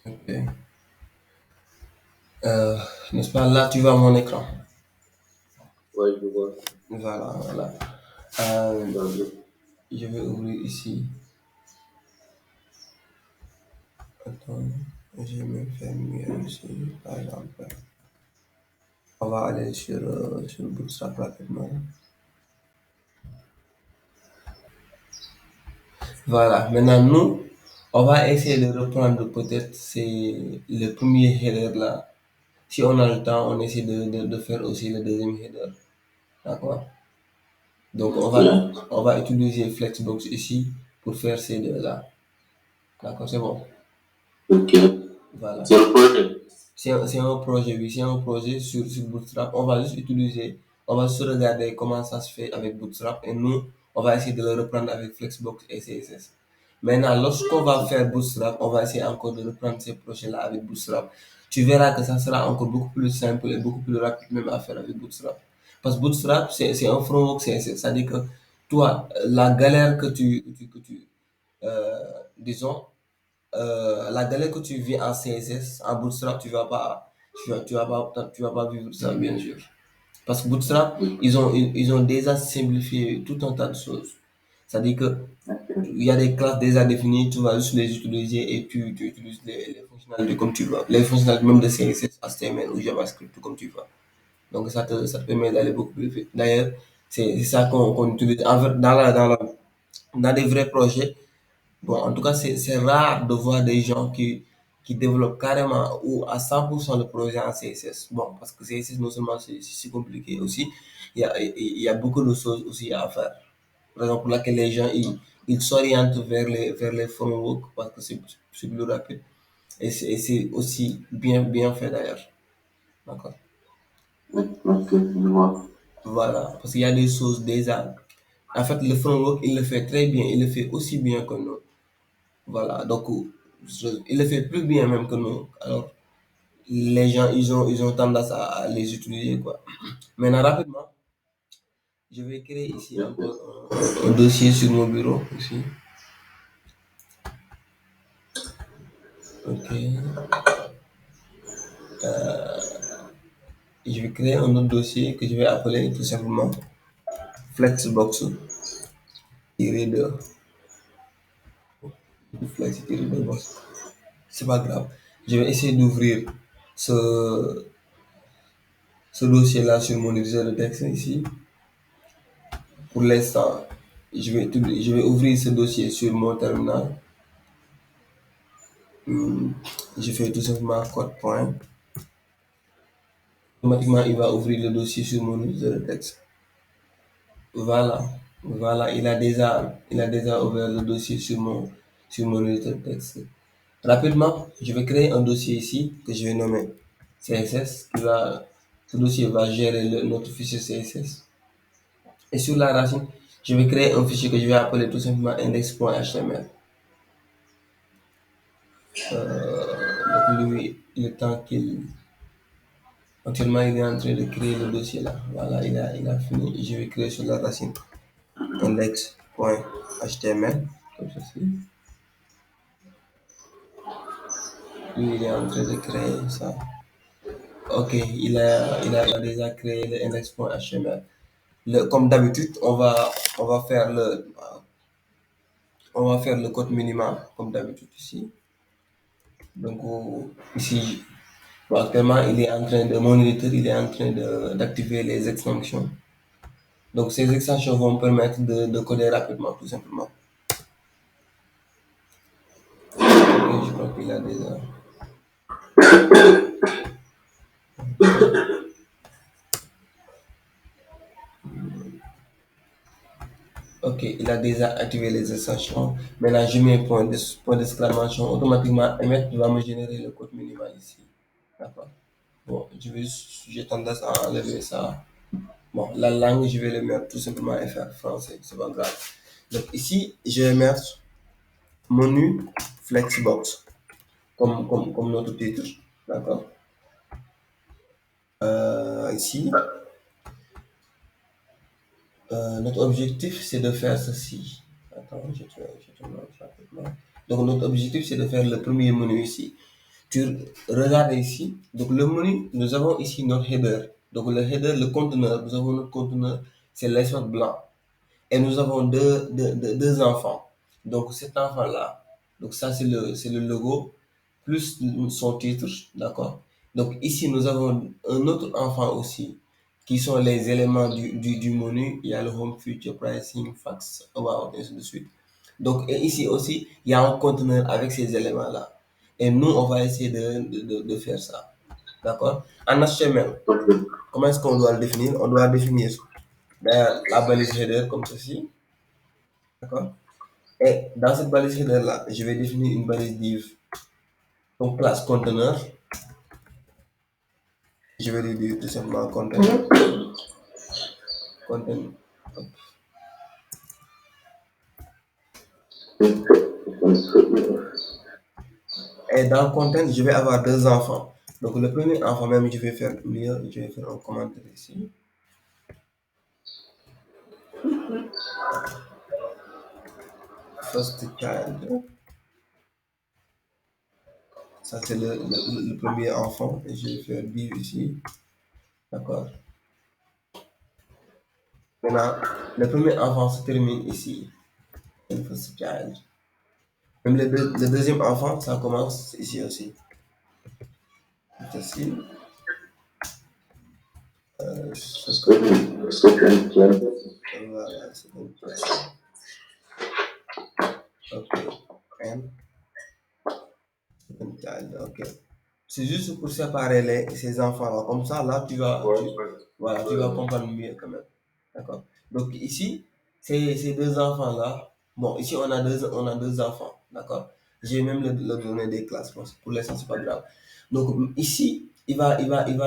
Ok. Euh, N'est-ce pas? Là, tu vois mon écran. Ouais, je vois. Voilà, voilà. Euh, D'accord. je vais ouvrir ici. Attends, je vais me faire mieux ici, par exemple. On va aller sur Bootstrap rapidement. Voilà, maintenant nous, on va essayer de reprendre peut-être c'est le premier header là. Si on a le temps, on essaie de faire aussi le deuxième header. D'accord? Donc Ok. on va utiliser Flexbox ici pour faire ces deux-là. D'accord, c'est bon. Ok. Voilà. C'est le projet. C'est un projet, oui, c'est un projet sur Bootstrap. On va juste utiliser, on va juste regarder comment ça se fait avec Bootstrap et nous, on va essayer de le reprendre avec Flexbox et CSS. Maintenant, lorsqu'on va faire Bootstrap, on va essayer encore de reprendre ces projets-là avec Bootstrap. Tu verras que ça sera encore beaucoup plus simple et beaucoup plus rapide même à faire avec Bootstrap. Parce que Bootstrap, c'est un framework CSS. C'est-à-dire que toi, la galère disons, la galère que tu vis en CSS, en Bootstrap, tu vas pas vivre ça, bien sûr. Parce que Bootstrap, ils ont déjà simplifié tout un tas de choses. C'est-à-dire que il y a des classes déjà définies, tu vas juste les utiliser et tu utilises les fonctionnalités comme tu veux. Les fonctionnalités même de CSS, HTML ou JavaScript comme tu veux. Donc ça te permet d'aller beaucoup plus vite. D'ailleurs, c'est ça qu'on utilise. En fait, dans des vrais projets, bon, en tout cas, c'est rare de voir des gens qui développent carrément ou à 100% le projet en CSS. Bon, parce que CSS, non seulement c'est compliqué aussi, il y a beaucoup de choses aussi à faire. Raison pour laquelle les gens, ils s'orientent vers les frameworks parce que c'est plus rapide. Et c'est aussi bien fait d'ailleurs. D'accord. Ok, je vois. Voilà. Parce qu'il y a des choses déjà. En fait, le framework, il le fait très bien. Il le fait aussi bien que nous. Voilà, donc il le fait plus bien même que nous. Alors, les gens, ils ont tendance à les utiliser, quoi. Maintenant, rapidement, je vais créer ici encore un dossier sur mon bureau, ici. Ok. Je vais créer un autre dossier que je vais appeler tout simplement Flexbox-2. Flex-box. C'est pas grave. Je vais essayer d'ouvrir ce, ce dossier-là sur mon éditeur de texte ici. Pour l'instant, je vais ouvrir ce dossier sur mon terminal. Hmm, je fais tout simplement code point. Automatiquement, il va ouvrir le dossier sur mon user de texte. Voilà. Voilà, il a déjà ouvert le dossier sur mon user de texte. Rapidement, je vais créer un dossier ici que je vais nommer CSS. Ce dossier va gérer notre fichier CSS. Et sur la racine, je vais créer un fichier que je vais appeler tout simplement index.html. Donc lui, le temps qu'il actuellement, il est en train de créer le dossier là. Voilà, il a fini. Je vais créer sur la racine index.html, comme ceci. Lui, il est en train de créer ça. Ok, il a déjà créé le index.html. Comme d'habitude, on va faire le code minimal, comme d'habitude ici. Donc, ici, bon, actuellement, mon éditeur, il est en train d'activer les extensions. Donc, ces extensions vont me permettre de coder rapidement, tout simplement. Ok, je crois qu'il a déjà. Ok, il a déjà activé les extensions. Maintenant, je mets point d'exclamation. Automatiquement, Emmet va me générer le code minimal ici. D'accord. Bon, j'ai tendance à enlever ça. Bon, la langue, je vais le mettre tout simplement FR français. C'est pas grave. Donc, ici, je vais mettre menu Flexbox comme notre titre. D'accord. Ici, Notre objectif, c'est de faire ceci. Attends, je te montre rapidement. Donc, notre objectif, c'est de faire le premier menu ici. Tu regardes ici. Donc, le menu, nous avons ici notre header. Donc, le header, le conteneur, nous avons notre conteneur, c'est l'espace blanc. Et nous avons deux enfants. Donc, cet enfant-là, donc ça, c'est le logo, plus son titre, d'accord? Donc, ici, nous avons un autre enfant aussi, qui sont les éléments du menu. Il y a le home, future, pricing, fax, about, et ainsi de suite. Donc, et ici aussi, il y a un conteneur avec ces éléments-là. Et nous, on va essayer de faire ça. D'accord? En HTML, Ok. comment est-ce qu'on doit le définir? On doit définir la balise header comme ceci. D'accord? Et dans cette balise header-là, je vais définir une balise div. Donc, classe conteneur. Je vais lui dire tout simplement content. Content. Et dans content, je vais avoir deux enfants. Donc, le premier enfant, même, je vais faire mieux. Je vais faire un commentaire ici. First child. Ça, c'est le premier enfant. Et je vais faire div ici. D'accord? Maintenant, le premier enfant se termine ici. First child. Même le deuxième enfant, ça commence ici aussi. Ceci. Second child. Voilà, second child. Ok. And second child. Ok. C'est juste pour séparer ces enfants-là. Comme ça, là, voilà, tu vas comprendre mieux quand même. D'accord? Donc ici, ces deux enfants-là, bon, ici, on a deux enfants. D'accord? J'ai même le donné des classes. Bon, pour l'instant, c'est pas grave. Donc ici, il va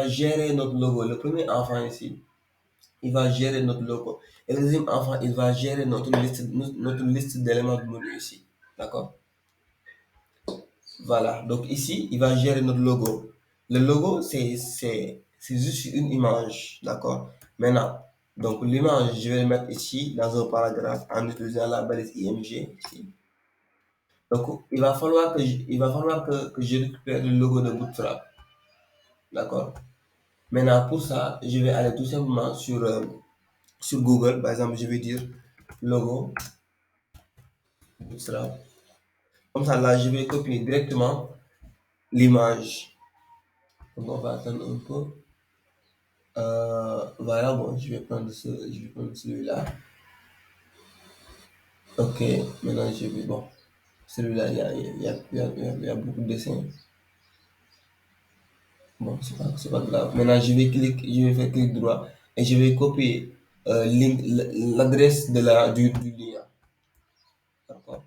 gérer notre logo. Le premier enfant ici, il va gérer notre logo. Et le deuxième enfant, il va gérer notre liste d'éléments de menu ici. D'accord? Voilà. Donc ici, il va gérer notre logo. Le logo, c'est juste une image. D'accord? Maintenant, donc l'image, je vais le mettre ici dans un paragraphe en utilisant la balise IMG ici. Donc, il va falloir que je récupère le logo de Bootstrap. D'accord? Maintenant, pour ça, je vais aller tout simplement sur Google. Par exemple, je vais dire logo Bootstrap. Comme ça, là, je vais copier directement l'image. Donc, on va attendre un peu. Voilà, bon, je vais prendre celui-là. Ok, maintenant je vais, bon, celui-là, il y a beaucoup de dessins. Bon, c'est pas grave. Maintenant, je vais faire clic droit et je vais copier l'adresse du lien. D'accord.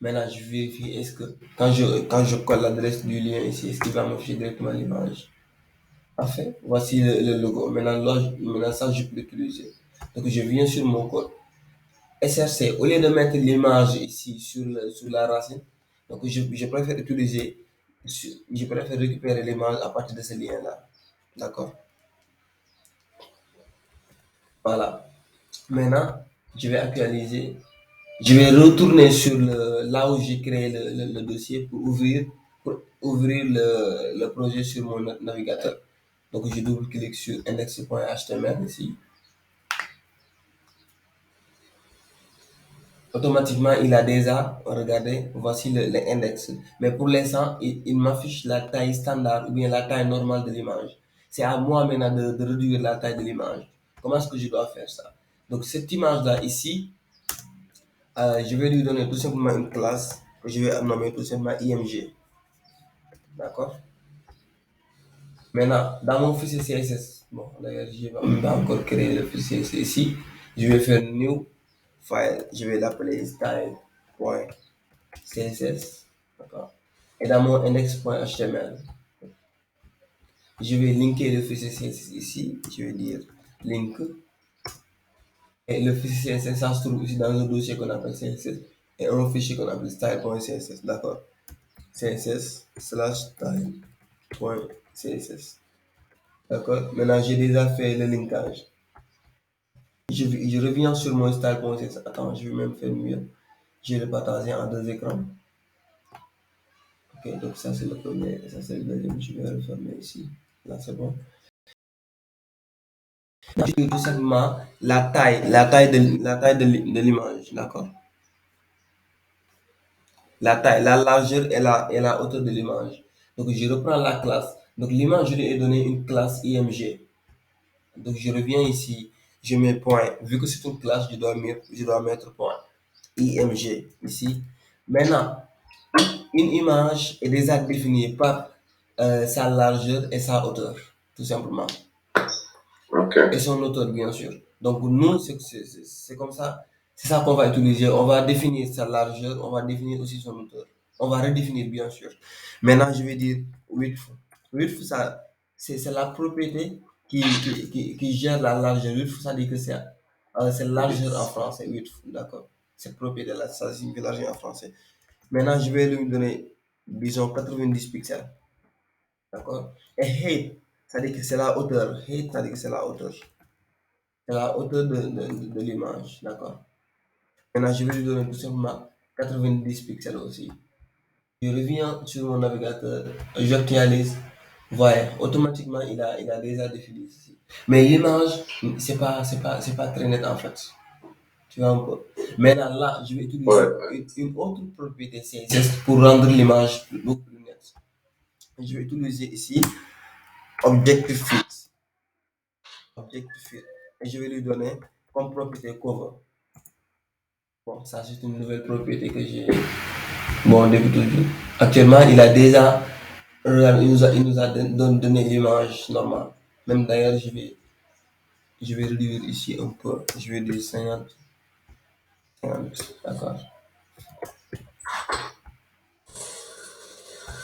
Maintenant, je vérifie est-ce que quand je colle l'adresse du lien ici, est-ce qu'il va m'afficher directement l'image? Parfait. Voici le logo. Maintenant, ça, je peux l'utiliser. Donc, je viens sur mon code. SRC, au lieu de mettre l'image ici sur la racine, donc je préfère je préfère récupérer l'image à partir de ce lien-là. D'accord? Voilà. Maintenant, je vais actualiser. Je vais retourner là où j'ai créé le dossier pour ouvrir le projet sur mon navigateur. Donc, je double-clique sur index.html ici. Automatiquement, il a déjà, regardez, voici l'index. Mais pour l'instant, il m'affiche la taille standard ou bien la taille normale de l'image. C'est à moi maintenant de réduire la taille de l'image. Comment est-ce que je dois faire ça? Donc, cette image-là ici, je vais lui donner tout simplement une classe que je vais nommer tout simplement IMG. D'accord? Maintenant, dans mon fichier CSS, bon, d'ailleurs, je vais pas encore créer le fichier CSS ici. Je vais faire new file. Je vais l'appeler style.css. D'accord? Et dans mon index.html, je vais linker le fichier CSS ici. Je vais dire link. Et le fichier CSS, ça se trouve ici dans un dossier qu'on appelle CSS et un fichier qu'on appelle style.css. D'accord? CSS slash style.css. D'accord? Maintenant, j'ai déjà fait le linkage. je reviens sur mon style.css. Attends, je vais même faire mieux. Je vais le partager en deux écrans. Ok, donc ça c'est le premier, ça c'est le deuxième. Je vais le fermer ici. Là, c'est bon. Je dis tout simplement la taille de l'image, d'accord? La largeur et la hauteur de l'image. Donc, je reprends la classe. Donc, l'image, je lui ai donné une classe IMG. Donc, je reviens ici, je mets point. Vu que c'est une classe, je dois mettre point. IMG ici. Maintenant, une image est déjà définie par sa largeur et sa hauteur, tout simplement. Et Ok. son auteur, bien sûr. Donc, nous, c'est comme ça. C'est ça qu'on va utiliser. On va définir sa largeur, on va définir aussi son auteur. On va redéfinir, bien sûr. Maintenant, je vais dire width. Width, ça, c'est la propriété qui gère la largeur. Width, ça dit que c'est largeur en français. Width, d'accord. Cette propriété-là, ça signifie largeur en français. Maintenant, je vais lui donner, disons, 90 pixels. D'accord. Et height, ça dit que c'est la hauteur. Height, ça dit que c'est la hauteur. C'est la hauteur de l'image, d'accord. Maintenant, je vais lui donner tout simplement 90 pixels aussi. Je reviens sur mon navigateur, j'actualise, voilà, automatiquement il a déjà défini ceci. Mais l'image, c'est pas très net en fait. Tu vois un peu. Maintenant là, je vais Ouais, utiliser ouais. une autre propriété CSS pour rendre l'image beaucoup plus nette. Je vais utiliser ici Objective Fit. Objective Fit. Et je vais lui donner comme propriété cover. Bon, ça c'est une nouvelle propriété que j'ai. Bon, depuis toujours. Actuellement, il a déjà, il nous a donné l'image normale. Même d'ailleurs, je vais réduire ici un peu. Je vais dire 50, 50, d'accord.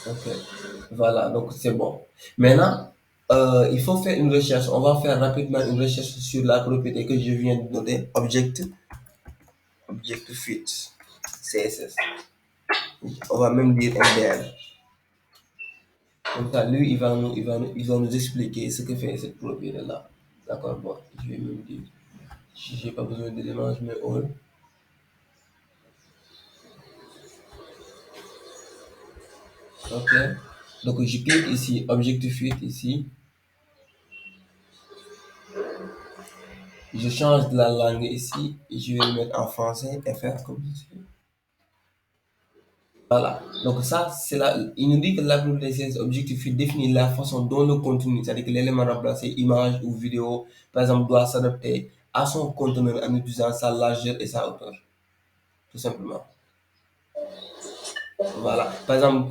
Ok. Voilà, donc c'est bon. Maintenant, il faut faire une recherche. On va faire rapidement une recherche sur la propriété que je viens de donner. Object fit, CSS. On va même dire MDL. Comme ça, lui, il va nous expliquer ce que fait cette propriété-là. D'accord, bon, je vais même dire, si j'ai pas besoin d'éléments, je mets all. Ok. Donc, je clique ici, Objective Fit ici. Je change de la langue ici et je vais le mettre en français et faire comme ceci. Voilà. Donc, ça, il nous dit que la propriété CSS Objective Fit définit la façon dont le contenu, c'est-à-dire que l'élément remplacé, image ou vidéo, par exemple, doit s'adapter à son conteneur en utilisant sa largeur et sa hauteur, tout simplement. Voilà. Par exemple,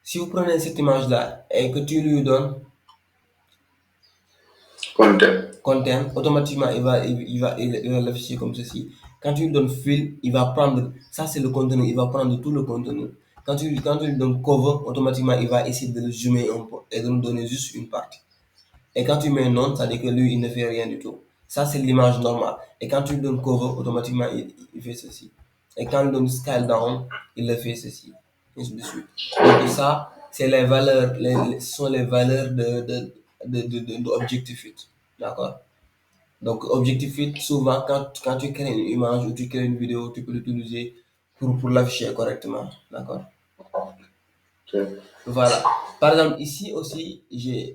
si vous prenez cette image-là et que tu lui donnes Content. content, automatiquement, il va l'afficher comme ceci. Quand tu lui donnes fill, il va prendre, ça c'est le contenu, il va prendre tout le contenu. Quand tu lui donnes cover, automatiquement, il va essayer de le zoomer un peu et de nous donner juste une partie. Et quand tu mets non, ça veut dire que lui, il ne fait rien du tout. Ça, c'est l'image normale. Et quand tu lui donnes cover, automatiquement, il fait ceci. Et quand il donne scale down, il le fait ceci. Ainsi de suite. Donc ça, c'est les valeurs, ce sont les valeurs de Objective Fit. D'accord? Donc Objective Fit, souvent, quand tu crées une image ou tu crées une vidéo, tu peux l'utiliser pour l'afficher correctement. D'accord? Ok. Voilà. Par exemple, ici aussi, j'ai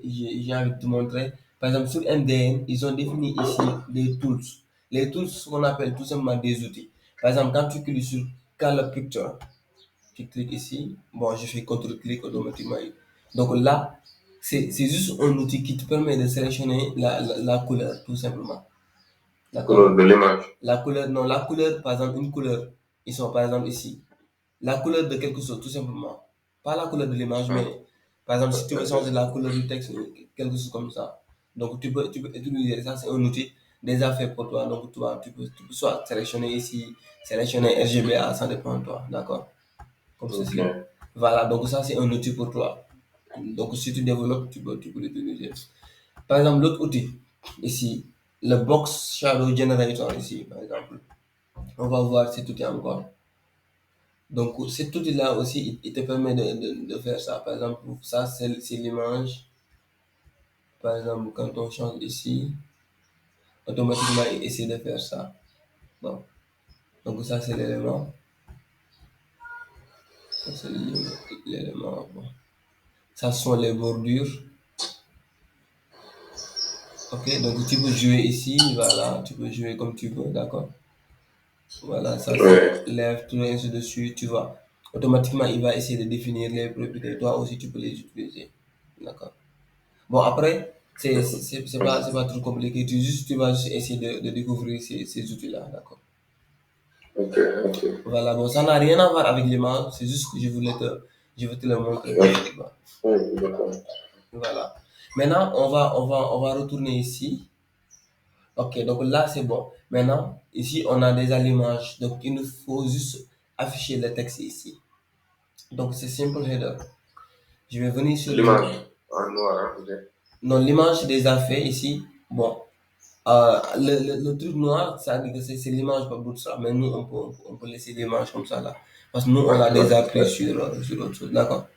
envie de te montrer. Par exemple, sur MDN, ils ont défini ici des tools. Les tools, ce qu'on appelle tout simplement des outils. Par exemple, quand tu cliques sur Color Picture, tu cliques ici. Bon, je fais CTRL-clic automatiquement. Donc là, c'est juste un outil qui te permet de sélectionner la couleur, tout simplement. Couleur D'accord? de l'image. La couleur, non, la couleur, par exemple, une couleur. Ils sont par exemple ici. La couleur de quelque chose, tout simplement. Pas la couleur de l'image, Ah, mais par exemple, si tu veux changer ok. la couleur du texte, quelque chose comme ça. Donc, tu peux utiliser ça, c'est un outil déjà fait pour toi. Donc, toi, tu peux soit sélectionner ici, sélectionner RGBA, ça dépend de toi. D'accord? Comme Ok. ceci. Voilà, donc ça, c'est un outil pour toi. Donc, si tu développes, tu peux l'utiliser. Par exemple, l'autre outil, ici, le Box Shadow Generator, ici, par exemple. On va voir cet outil encore. Donc, cet outil-là aussi, il te permet de faire ça. Par exemple, ça, c'est l'image. Par exemple, quand on change ici, automatiquement essayer de faire ça. Bon. Donc ça c'est l'élément. Ça c'est l'élément. Bon. Ça sont les bordures. Ok, donc tu peux jouer ici, voilà, tu peux jouer comme tu veux, d'accord. Voilà, ça c'est Ouais. left, et ainsi de suite, tu vois. Automatiquement, il va essayer de définir les propriétés. Toi aussi, tu peux les utiliser. D'accord. Bon, après, c'est pas trop compliqué. Tu vas juste essayer de découvrir ces outils-là, d'accord. Ok, ok. Voilà, bon, ça n'a rien à voir avec l'image, c'est juste que je veux te le montrer pratiquement. Oui, d'accord. Voilà. Maintenant, on va retourner ici. Ok, donc là, c'est bon. Maintenant, ici, on a déjà l'image. Donc, il nous faut juste afficher le texte ici. Donc, c'est simple header. Je vais venir sur L'image en noir, hein, non, l'image déjà fait ici. Bon, le truc noir, ça veut dire que c'est l'image par Bootstrap. Mais nous, on peut laisser l'image comme ça là. Parce que nous, on ouais, l'a ouais, déjà pris ouais. sur autre chose. D'accord?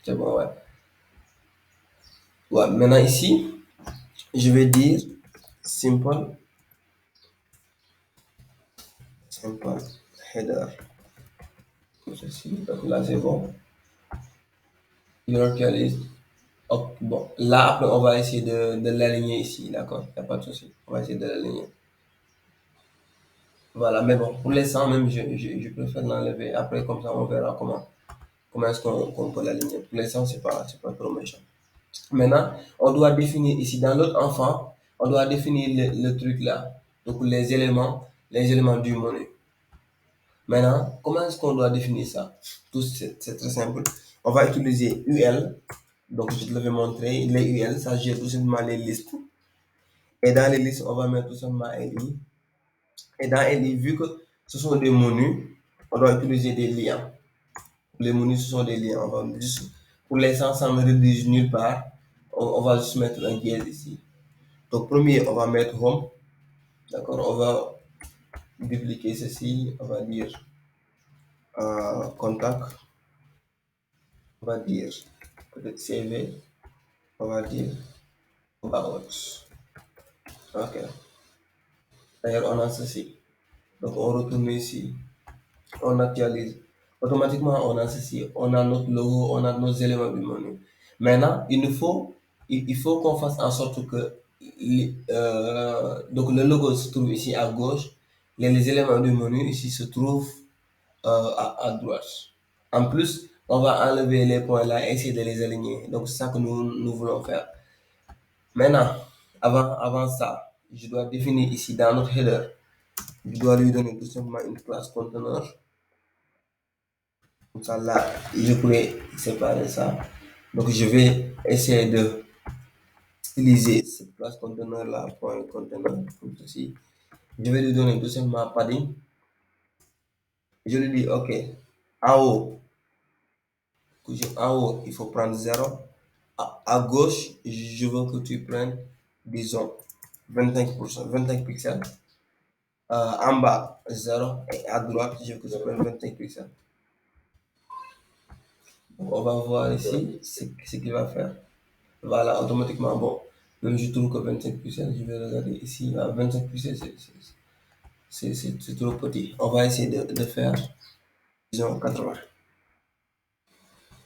C'est bon, ouais. Ouais, maintenant ici, je vais dire simple, simple header. Comme ceci. Donc là, c'est bon. Your list. Ok, bon, là, après, on va essayer de l'aligner ici, d'accord? Il n'y a pas de souci. On va essayer de l'aligner. Voilà, mais bon, pour l'instant, même, je préfère l'enlever. Après, comme ça, on verra comment est-ce qu'on peut l'aligner. Pour l'instant, c'est pas trop méchant. Maintenant, on doit définir ici, dans l'autre enfant, on doit définir le truc là. Donc, les éléments du menu. Maintenant, comment est-ce qu'on doit définir ça? Tout, c'est très simple. On va utiliser UL. Donc, je te l'avais montré. Les UL, ça gère tout simplement les listes. Et dans les listes, on va mettre tout simplement LI. Et dans LI, vu que ce sont des menus, on doit utiliser des liens. Les menus, ce sont des liens. On va juste, pour l'instant, ça ne rédige nulle part. On va juste mettre un dièse ici. Donc, premier, on va mettre home. D'accord? On va dupliquer ceci. On va dire contact. On va dire peut-être CV. On va dire about. Ok. D'ailleurs, on a ceci. Donc, on retourne ici. On actualise. Automatiquement, on a ceci, on a notre logo, on a nos éléments du menu. Maintenant, il faut qu'on fasse en sorte que donc le logo se trouve ici à gauche, les éléments du menu ici se trouvent à droite. En plus, on va enlever les points là et essayer de les aligner. Donc, c'est ça que nous voulons faire. Maintenant, avant ça, je dois définir ici dans notre header, je dois lui donner tout simplement une classe conteneur. Comme ça, là, je pourrais séparer ça. Donc, je vais essayer de styliser cette classe conteneur là, point conteneur, comme ceci. Je vais lui donner tout simplement padding. Je lui dis, OK, en haut, en haut, il faut prendre 0. À gauche, je veux que tu prennes, disons, 25%, 25 pixels. En bas, 0. Et à droite, je veux que tu prennes 25 pixels. Donc, on va voir ici ce qu'il va faire. Voilà, automatiquement, bon, même je trouve que 25 pixels, je vais regarder ici, à 25 pixels, c'est trop petit. On va essayer de faire, disons, 80.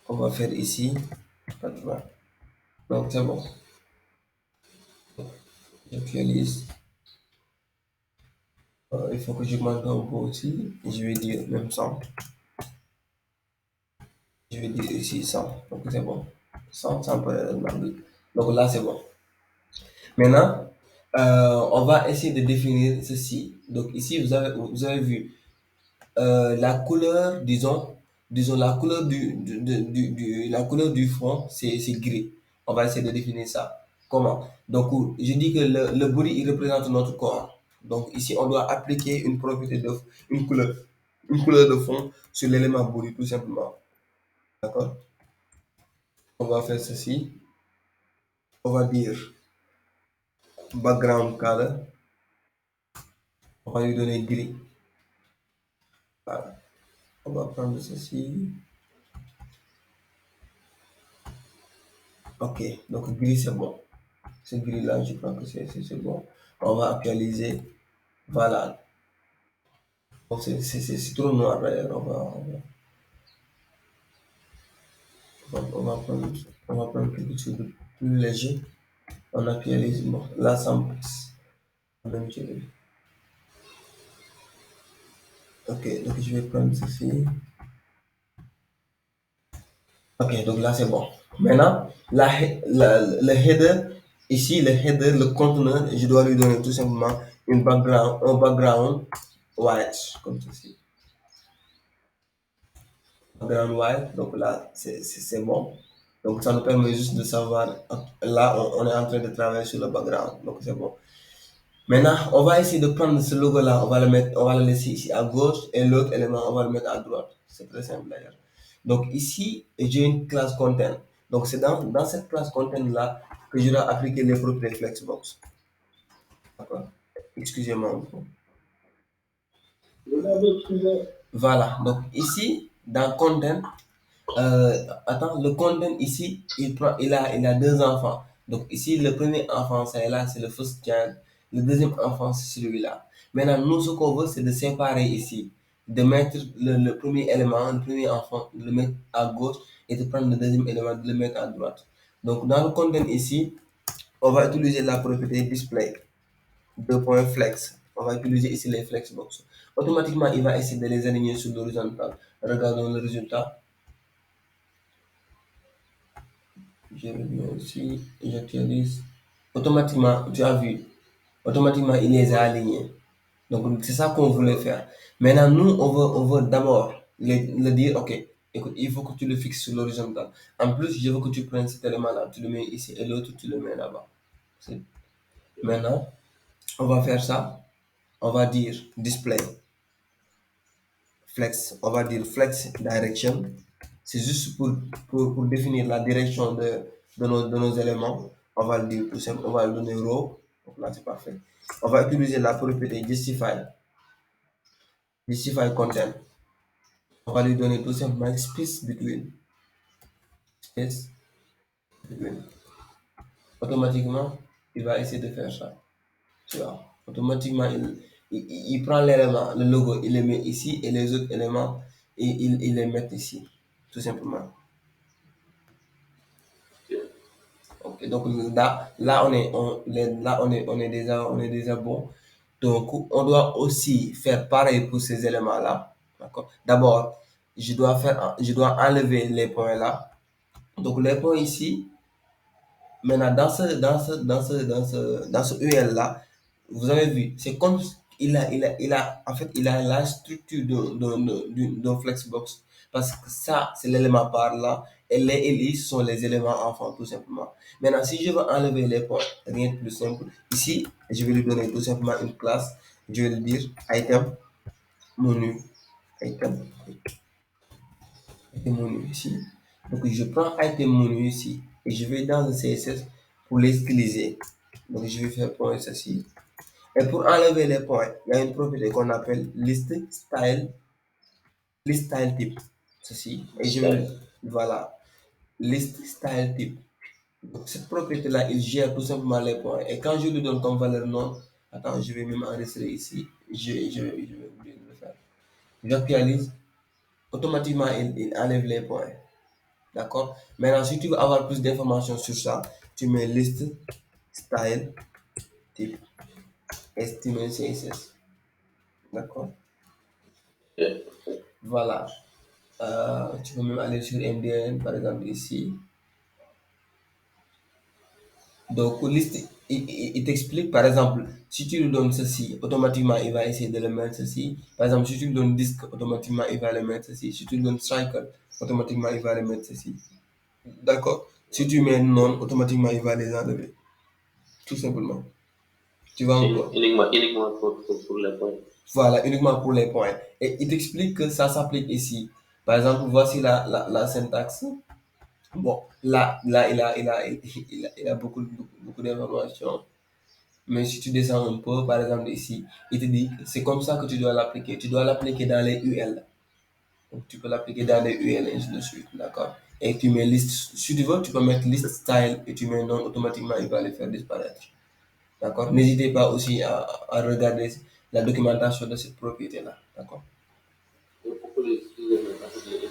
On va faire ici, 80. Donc, c'est bon. J'actualise. Il faut que j'augmente un peu aussi. Je vais dire même 100. Je vais dire ici 100. Donc, c'est bon. 100, 100 pour le. Donc, là, c'est bon. Maintenant, on va essayer de définir ceci. Donc, ici, vous avez vu la couleur, disons la couleur la couleur du fond, c'est gris. On va essayer de définir ça. Comment? Donc, je dis que le body, il représente notre corps. Donc, ici, on doit appliquer une propriété une couleur, une couleur de fond sur l'élément body, tout simplement. D'accord? On va faire ceci. On va dire background color. On va lui donner gris. Voilà. On va prendre ceci. Ok, donc gris, c'est bon. Cette grille-là, je crois que c'est bon. On va actualiser. Voilà. Bon, c'est trop noir d'ailleurs. On va prendre quelque chose de plus léger. On actualise. Bon, là, ça me passe. Même chose. Ok, donc je vais prendre ceci. Ok, donc là, c'est bon. Maintenant, le header, ici, le header, le conteneur, je dois lui donner tout simplement un background white, comme ceci. Background white, donc là, c'est bon. Donc, ça nous permet juste de savoir, là, on est en train de travailler sur le background, donc c'est bon. Maintenant, on va essayer de prendre ce logo-là, on va le laisser ici à gauche et l'autre élément, on va le mettre à droite. C'est très simple d'ailleurs. Donc ici, j'ai une classe content. Donc c'est dans cette classe content-là que je dois appliquer les propriétés Flexbox. D'accord? Excusez-moi. Voilà. Donc ici, dans content, attends, le content ici, il a deux enfants. Donc ici, le premier enfant, c'est là, c'est le first child. Le deuxième enfant, c'est celui-là. Maintenant, nous, ce qu'on veut, c'est de séparer ici, de mettre le premier élément, le premier enfant, de le mettre à gauche et de prendre le deuxième élément, de le mettre à droite. Donc, dans le content ici, on va utiliser la propriété display, deux points flex. On va utiliser ici les flexbox. Automatiquement, il va essayer de les aligner sur l'horizontale. Regardons le résultat. Je reviens aussi, j'actualise. Automatiquement, tu as vu, automatiquement, il les a alignés. Donc, c'est ça qu'on voulait faire. Maintenant, nous, on veut d'abord le dire, OK, écoute, il faut que tu le fixes sur l'horizontale. En plus, je veux que tu prennes cet élément-là, tu le mets ici et l'autre, tu le mets là-bas. Maintenant, on va faire ça. On va dire display flex. On va dire flex direction. C'est juste pour définir la direction de nos éléments. On va le dire tout simple. On va le donner row. Donc là, c'est parfait. On va utiliser la propriété justify content. On va lui donner tout simplement space between. Space between. Automatiquement, il va essayer de faire ça. Tu vois, automatiquement, il prend l'élément, le logo, il le met ici et les autres éléments, il les met ici, tout simplement. Ok, donc là, on est déjà bon. Donc, on doit aussi faire pareil pour ces éléments-là. D'accord? D'abord, je dois enlever les points là. Donc, les points ici, maintenant, dans ce UL-là, vous avez vu, c'est comme en fait, il a la structure d'un flexbox. Parce que ça, c'est l'élément par là, et les LI sont les éléments enfants, tout simplement. Maintenant, si je veux enlever les points, rien de plus simple. Ici, je vais lui donner tout simplement une classe. Je vais lui dire item, menu, item, item menu ici. Donc, je prends item menu ici, et je vais dans le CSS pour les styliser. Donc, je vais faire point ceci. Et pour enlever les points, il y a une propriété qu'on appelle list style type. Ceci. Et je vais, voilà, list style type. Donc, cette propriété-là, il gère tout simplement les points. Et quand je lui donne comme valeur non, attends, je vais même enregistrer ici. Je vais oublier de le faire. J'actualise. Automatiquement, il enlève les points. D'accord? Maintenant, si tu veux avoir plus d'informations sur ça, tu mets list style type. Estimé CSS. D'accord? Voilà. Tu peux même aller sur MDN, par exemple, ici. Donc, liste, il t'explique, par exemple, si tu lui donnes ceci, automatiquement, il va essayer de le mettre ceci. Par exemple, si tu lui donnes disque, automatiquement, il va le mettre ceci. Si tu lui donnes cycle, automatiquement, il va le mettre ceci. D'accord? Si tu mets non, automatiquement, il va les enlever. Tout simplement. Tu vas encore. Uniquement pour les points. Voilà, uniquement pour les points. Et il t'explique que ça s'applique ici. Par exemple, voici la syntaxe. Bon, il a beaucoup d'informations. Mais si tu descends un peu, par exemple ici, il te dit que c'est comme ça que tu dois l'appliquer. Tu dois l'appliquer dans les UL. Donc, tu peux l'appliquer dans les UL et ainsi de suite, d'accord? Et tu mets liste, si tu veux, tu peux mettre list style et tu mets non, automatiquement, il va les faire disparaître. D'accord? N'hésitez pas aussi à regarder la documentation de cette propriété-là. D'accord? Et pourquoi les utiliser avec les LI?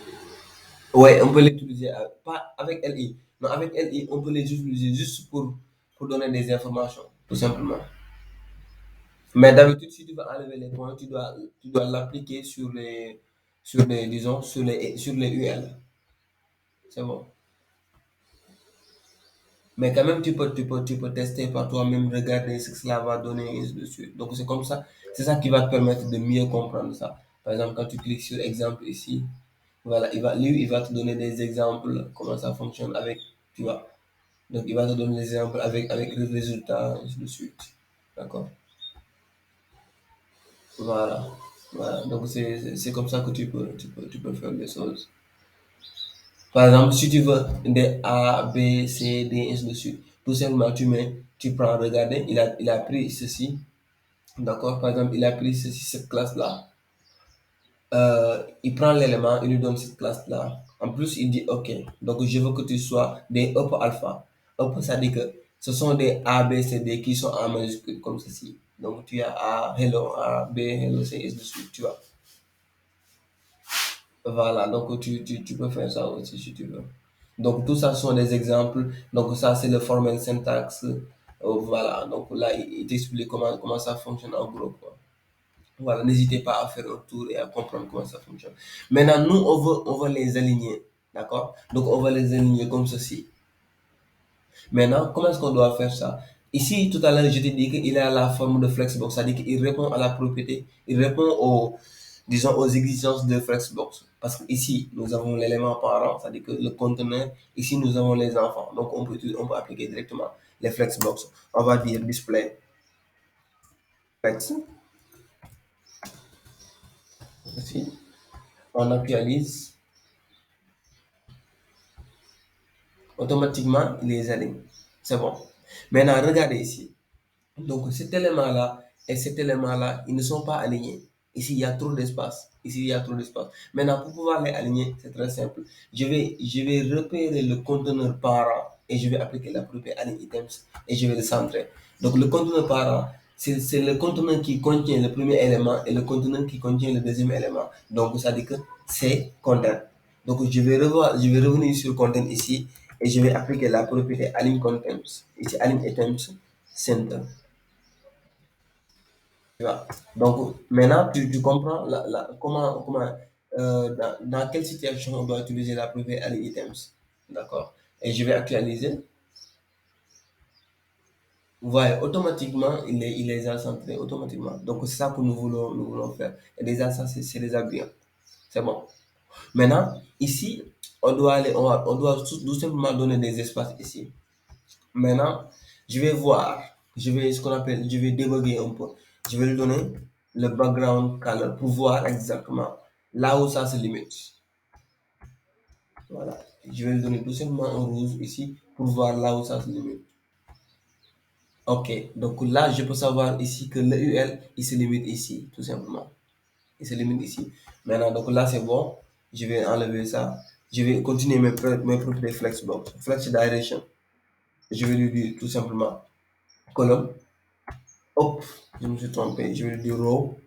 Ouais, on peut l'utiliser, pas avec LI. Non, avec LI, on peut les utiliser juste pour donner des informations, tout simplement. Mais d'habitude, si tu veux enlever les points, tu dois l'appliquer sur les, disons, sur les UL. C'est bon. Mais quand même, tu peux tester par toi-même, regarder ce que cela va donner, et ainsi de suite. Donc, c'est comme ça. C'est ça qui va te permettre de mieux comprendre ça. Par exemple, quand tu cliques sur exemple ici, voilà, lui, il va te donner des exemples, comment ça fonctionne avec, tu vois. Donc, il va te donner des exemples avec le résultat, et ainsi de suite. D'accord? Voilà. Voilà. Donc, c'est comme ça que tu peux faire les choses. Par exemple, si tu veux des A, B, C, D, ainsi de suite, tout simplement, tu prends, regarder, il a pris ceci, d'accord? Par exemple, il a pris ceci, cette classe-là. Il prend l'élément, il lui donne cette classe-là. En plus, il dit, OK, donc je veux que tu sois des up alpha. Up, ça dit que ce sont des A, B, C, D qui sont en majuscule, comme ceci. Donc, tu as A, hello, A, B, hello, C, ainsi de suite, tu vois. Voilà, donc tu peux faire ça aussi si tu veux. Donc tout ça sont des exemples. Donc ça c'est le formel syntaxe. Voilà, donc là il t'explique comment ça fonctionne en gros, quoi. Voilà, n'hésitez pas à faire un tour et à comprendre comment ça fonctionne. Maintenant, nous on veut les aligner, d'accord? Donc on va les aligner comme ceci. Maintenant, comment est-ce qu'on doit faire ça? Ici, tout à l'heure, je t'ai dit qu'il a la forme de Flexbox, c'est-à-dire qu'il répond à la propriété, il répond aux, disons, aux exigences de Flexbox. Parce qu'ici, nous avons l'élément parent, c'est-à-dire que le conteneur, ici, nous avons les enfants. Donc, on peut appliquer directement les Flexbox. On va dire display flex. Ici, on actualise, automatiquement, il les aligne. C'est bon. Maintenant, regardez ici. Donc cet élément-là et cet élément-là, ils ne sont pas alignés. Ici, il y a trop d'espace. Ici, il y a trop d'espace. Maintenant, pour pouvoir les aligner, c'est très simple. Je vais repérer le conteneur parent et je vais appliquer la propriété align items et je vais le centrer. Donc le conteneur parent, c'est le conteneur qui contient le premier élément et le conteneur qui contient le deuxième élément. Donc ça dit que c'est content. Donc je vais revenir sur content ici et je vais appliquer la propriété align contents. Ici, align items center. Tu vois. Donc, maintenant, tu comprends dans quelle situation on doit utiliser la propriété align items. D'accord. Et je vais actualiser. Vous voyez, automatiquement, il les a centrés automatiquement. Donc, c'est ça que nous voulons faire. Et déjà, ça, c'est déjà bien. C'est bon. Maintenant, ici, on doit tout simplement donner des espaces ici. Maintenant, je vais voir, ce qu'on appelle, je vais débugger un peu. Je vais lui donner le background color pour voir exactement là où ça se limite. Voilà. Je vais lui donner tout simplement un rouge ici pour voir là où ça se limite. Ok. Donc là, je peux savoir ici que le UL, il se limite ici, tout simplement. Il se limite ici. Maintenant, donc là, c'est bon. Je vais enlever ça. Je vais continuer mes propres flexbox. Flex direction. Je vais lui dire tout simplement column. Hop, je me suis trompé, je vais lui dire row,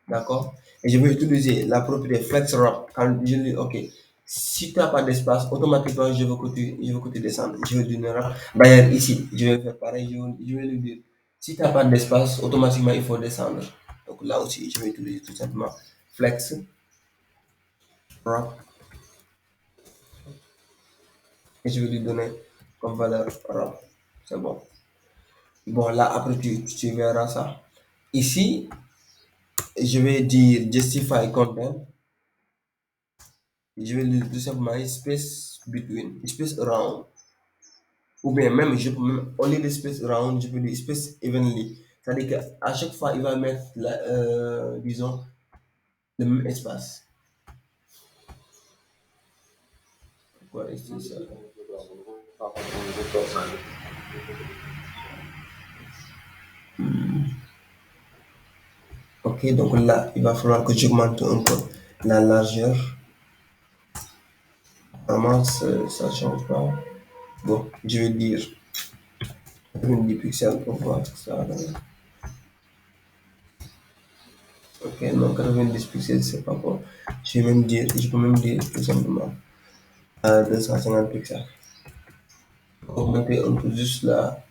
d'accord? Et je vais utiliser la propriété flex wrap. Quand je dis, ok, si tu n'as pas d'espace, automatiquement, je veux que tu descendes. Je vais lui dire wrap. D'ailleurs, ici, je vais faire pareil, je vais lui dire, si tu n'as pas d'espace, automatiquement, il faut descendre. Donc là aussi, je vais utiliser tout simplement flex wrap et je vais lui donner comme valeur wrap. C'est bon. Bon, là, après, tu verras ça. Ici, je vais dire justify content. Je vais dire tout simplement space between, space around. Ou bien même, je peux même, au lieu de space around, je peux dire space evenly. C'est-à-dire qu'à chaque fois, il va mettre, disons, le même espace. Pourquoi est-ce ça? Ok, donc là, il va falloir que j'augmente un peu la largeur. Vraiment, ça change pas. Bon, je vais dire 90 pixels pour voir ce que ça donne. Ok, non, 90 pixels, c'est pas bon. Je peux même dire tout simplement 250 pixels. Augmenter un peu juste là.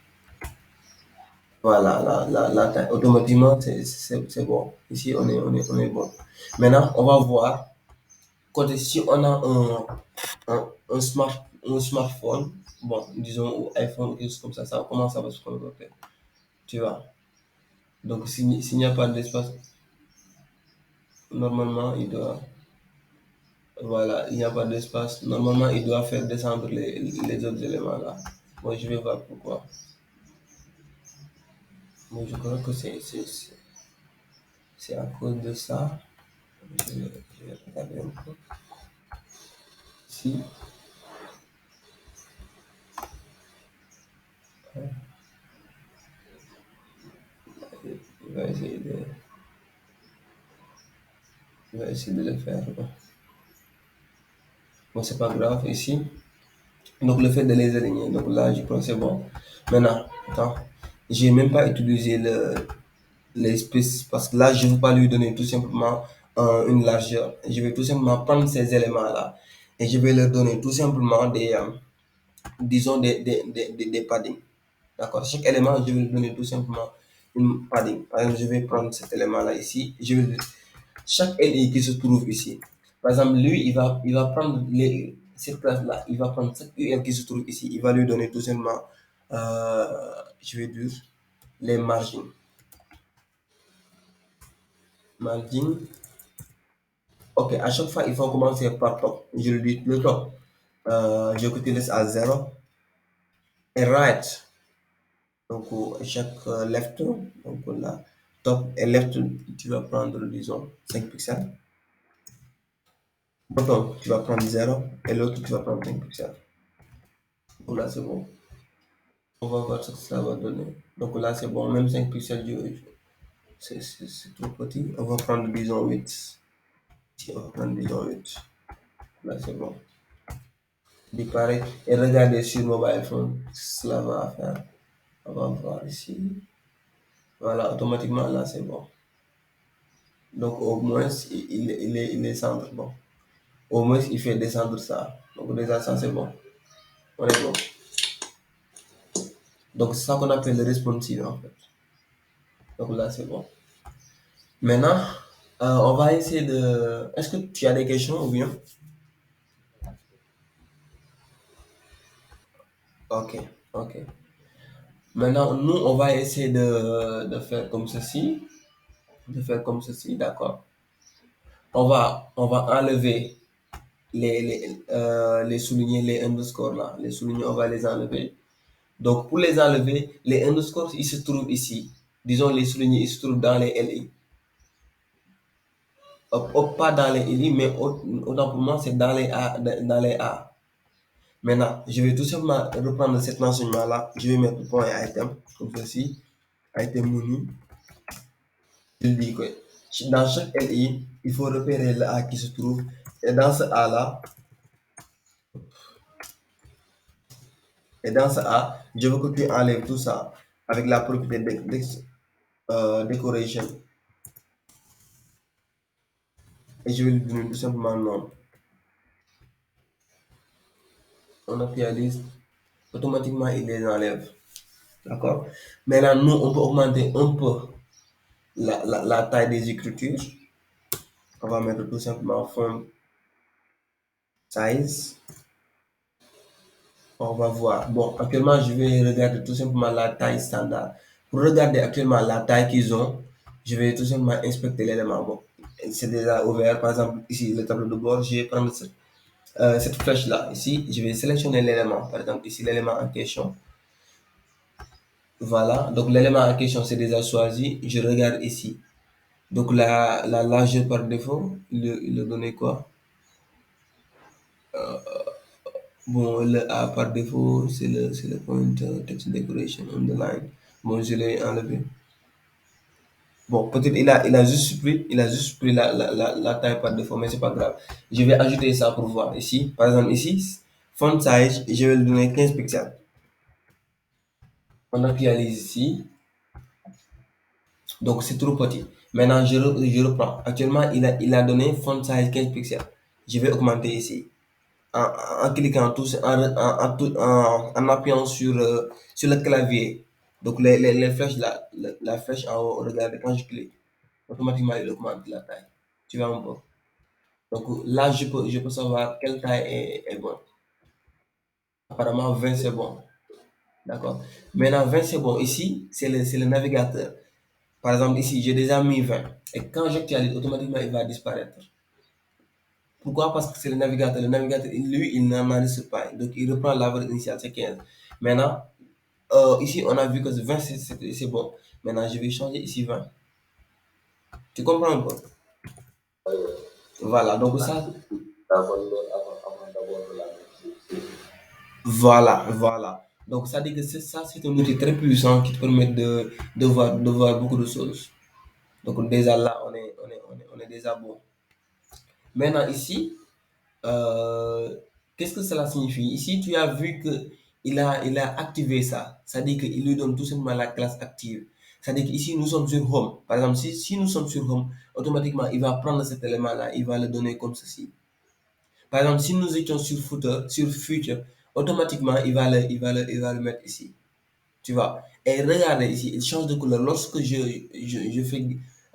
Voilà, la taille. Automatiquement, c'est bon. Ici, on est bon. Maintenant, on va voir. Côté, si on a un smartphone, bon, disons, ou iPhone, ou quelque chose comme ça, comment ça va se comporter? Tu vois? Donc, s'il n'y a pas d'espace, normalement, voilà, il n'y a pas d'espace. Normalement, il doit faire descendre les autres éléments là. Bon, je vais voir pourquoi. Bon, je crois que c'est à cause de ça. Je vais regarder un peu. Si, il va essayer de, il va essayer de le faire. Bon, c'est pas grave ici. Donc, le fait de les aligner. Donc là, je crois que c'est bon. Maintenant, attends. J'ai même pas utilisé l'espace parce que là, je ne veux pas lui donner tout simplement une largeur. Je vais tout simplement prendre ces éléments-là et je vais leur donner tout simplement disons, des paddings. D'accord? Chaque élément, je vais lui donner tout simplement une padding. Par exemple, je vais prendre cet élément-là ici. Chaque LI qui se trouve ici. Par exemple, lui, il va prendre cette classe-là, il va prendre cette UL qui se trouve ici. Il va lui donner tout simplement, je vais dire, les margins. Margin. Ok, à chaque fois, il faut commencer par top. Je lui dis le top. Je utilise à 0 et right. Donc, chaque left, donc là, top et left, tu vas prendre, disons, 5 pixels. Bottom, tu vas prendre 0 et l'autre, tu vas prendre 5 pixels. Donc là, c'est bon. On va voir ce que ça va donner. Donc là, c'est bon. Même 5 pixels, c'est trop petit. On va prendre, disons, 8. Ici, on va prendre, disons, 8. Là, c'est bon. Il paraît. Et regardez sur mobile phone, cela va faire. On va voir ici. Voilà, automatiquement, là, c'est bon. Donc, au moins, il est centre. Bon. Au moins, il fait descendre ça. Donc, déjà, ça, c'est bon. On est bon. Donc, c'est ça qu'on appelle le responsive, en fait. Donc, là, c'est bon. Maintenant, on va essayer de. Est-ce que tu as des questions ou bien? Ok, ok. Maintenant, nous, on va essayer de faire comme ceci. De faire comme ceci, d'accord. On va enlever les soulignés, les underscores là. Les soulignés, on va les enlever. Donc, pour les enlever, les underscores, ils se trouvent ici. Disons, les soulignés, ils se trouvent dans les LI. Pas dans les LI, mais autant pour moi, c'est dans les A. Dans les A. Maintenant, je vais tout simplement reprendre cet enseignement-là. Je vais mettre point et item, comme ceci. Item menu. Je dis que dans chaque LI, il faut repérer le A qui se trouve. Et dans ce A-là, et dans ce A, je veux que tu enlèves tout ça avec la propriété decoration. Et je vais lui donner tout simplement non. On actualise. Automatiquement, il les enlève. D'accord? Maintenant, nous, on peut augmenter un peu la taille des écritures. On va mettre tout simplement font size. On va voir. Bon, actuellement, je vais regarder tout simplement la taille standard. Pour regarder actuellement la taille qu'ils ont, je vais tout simplement inspecter l'élément. Bon, c'est déjà ouvert. Par exemple, ici, le tableau de bord, je vais prendre cette flèche-là. Ici, je vais sélectionner l'élément. Par exemple, ici, l'élément en question. Voilà. Donc, l'élément en question, c'est déjà choisi. Je regarde ici. Donc, la largeur par défaut, il le donnait quoi? Bon, le A par défaut, c'est le point text decoration on the line. Bon, je l'ai enlevé. Bon, peut-être il a juste pris la taille par défaut, mais c'est pas grave. Je vais ajouter ça pour voir ici. Par exemple, ici, font size, je vais lui donner 15 pixels. On actualise ici. Donc, c'est trop petit. Maintenant, je reprends. Actuellement, il a donné font size 15 pixels. Je vais augmenter ici. En, en cliquant tous, en appuyant sur le clavier. Donc, les flèches là, la flèche en haut, regardez, quand je clique, automatiquement, il augmente la taille. Tu vois un peu. Donc là, je peux savoir quelle taille est bonne. Apparemment, 20 c'est bon. D'accord. Maintenant, 20 c'est bon. Ici, c'est le navigateur. Par exemple, ici, j'ai déjà mis 20. Et quand j'actualise, automatiquement, il va disparaître. Pourquoi? Parce que c'est le navigateur. Le navigateur, lui, il n'enregistre pas. Donc, il reprend la valeur initiale, c'est 15. Maintenant, ici, on a vu que 20, c'est bon. Maintenant, je vais changer ici 20. Tu comprends un peu? Voilà. Donc, ça, avant d'avoir la même. voilà. Donc, ça dit que ça, c'est un outil très puissant qui te permet de voir beaucoup de choses. Donc, déjà là, on est déjà bon. Maintenant, ici, euh, qu'est-ce que cela signifie? Ici, tu as vu que il a activé ça. Ça dit qu'il lui donne tout simplement la classe active. Ça dit qu'ici, nous sommes sur Home. Par exemple, si nous sommes sur Home, automatiquement, il va prendre cet élément-là, il va le donner comme ceci. Par exemple, si nous étions sur Footer, sur Future, automatiquement, il va le mettre ici. Tu vois. Et regardez ici, il change de couleur. Je fais,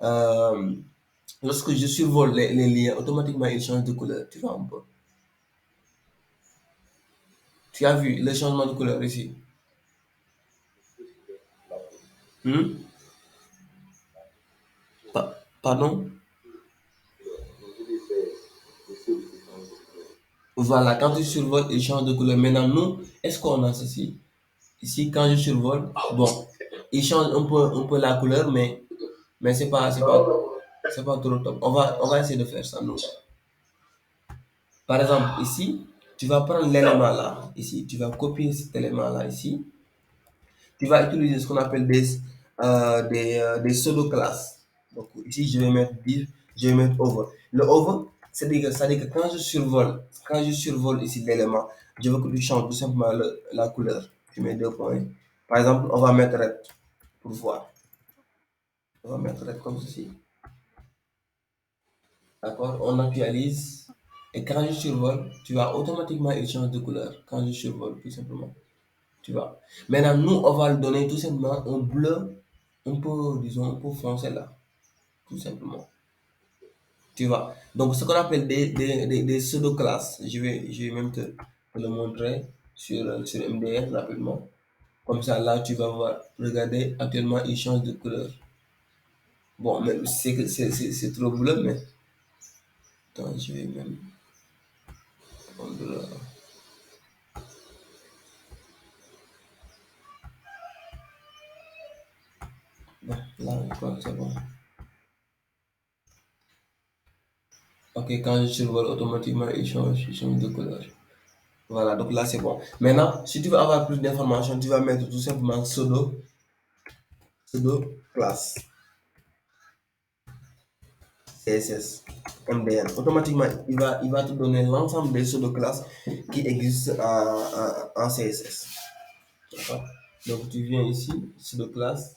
euh, lorsque je survole les liens, automatiquement, il change de couleur. Tu vois un peu. Tu as vu le changement de couleur ici. Hmm? Pardon? Voilà, quand tu survoles, il change de couleur. Maintenant, nous, est-ce qu'on a ceci? Ici, quand je survole, bon, il change un peu la couleur, mais c'est pas trop top. On va essayer de faire ça, nous. Par exemple, ici, tu vas prendre l'élément là, ici, tu vas copier cet élément là, ici. Tu vas utiliser ce qu'on appelle des pseudo-classes. Donc, ici, je vais mettre div, je vais mettre over. Le over, ça dit que quand je survole ici l'élément, je veux que tu changes tout simplement la couleur. Tu mets deux points. Par exemple, on va mettre red pour voir. On va mettre red comme ceci. D'accord? On actualise. Et quand je survole, tu vas automatiquement, il change de couleur. Quand je survole, tout simplement. Tu vois. Maintenant, nous, on va lui donner tout simplement un bleu, un peu, disons, un peu foncé là. Tout simplement. Tu vois. Donc, ce qu'on appelle des pseudo-classes, je vais même te le montrer sur MDR rapidement. Comme ça, là, tu vas voir. Regardez, actuellement, il change de couleur. Bon, mais c'est trop bleu, mais. Attends, je vais même prendre. Bon, là, je crois que c'est bon. Ok, quand je survole automatiquement, il change de couleur. Voilà, donc là, c'est bon. Maintenant, si tu veux avoir plus d'informations, tu vas mettre tout simplement pseudo classe CSS MDN. Automatiquement, il va te donner l'ensemble des pseudo classes qui existent en CSS. D'accord. Donc, tu viens ici, pseudo classe.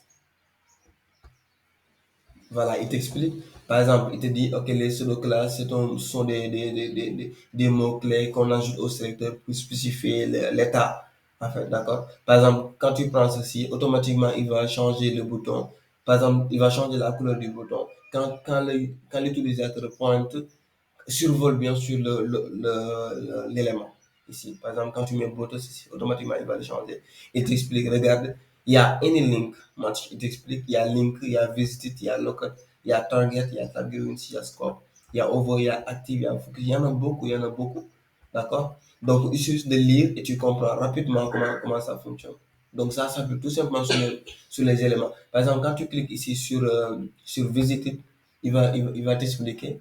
Voilà, il t'explique. Par exemple, il te dit, OK, les pseudo-classes, ce sont des mots-clés qu'on ajoute au sélecteur pour spécifier l'état. En fait, d'accord? Par exemple, quand tu prends ceci, automatiquement, il va changer le bouton. Par exemple, il va changer la couleur du bouton. Quand l'utilisateur pointe, survole bien sûr l'élément. Ici, par exemple, quand tu mets bouton, automatiquement, il va le changer. Il t'explique, regarde, il y a any link match. Il t'explique, il y a link, il y a visited, il y a local, il y a target, il y a target il y a scope, il y a over, il y a active, il y a focus. Il y en a beaucoup, il y en a beaucoup. D'accord? Donc, il suffit de lire et tu comprends rapidement comment ça fonctionne. Donc, ça s'applique tout simplement sur les éléments. Par exemple, quand tu cliques ici sur visited, il va t'expliquer,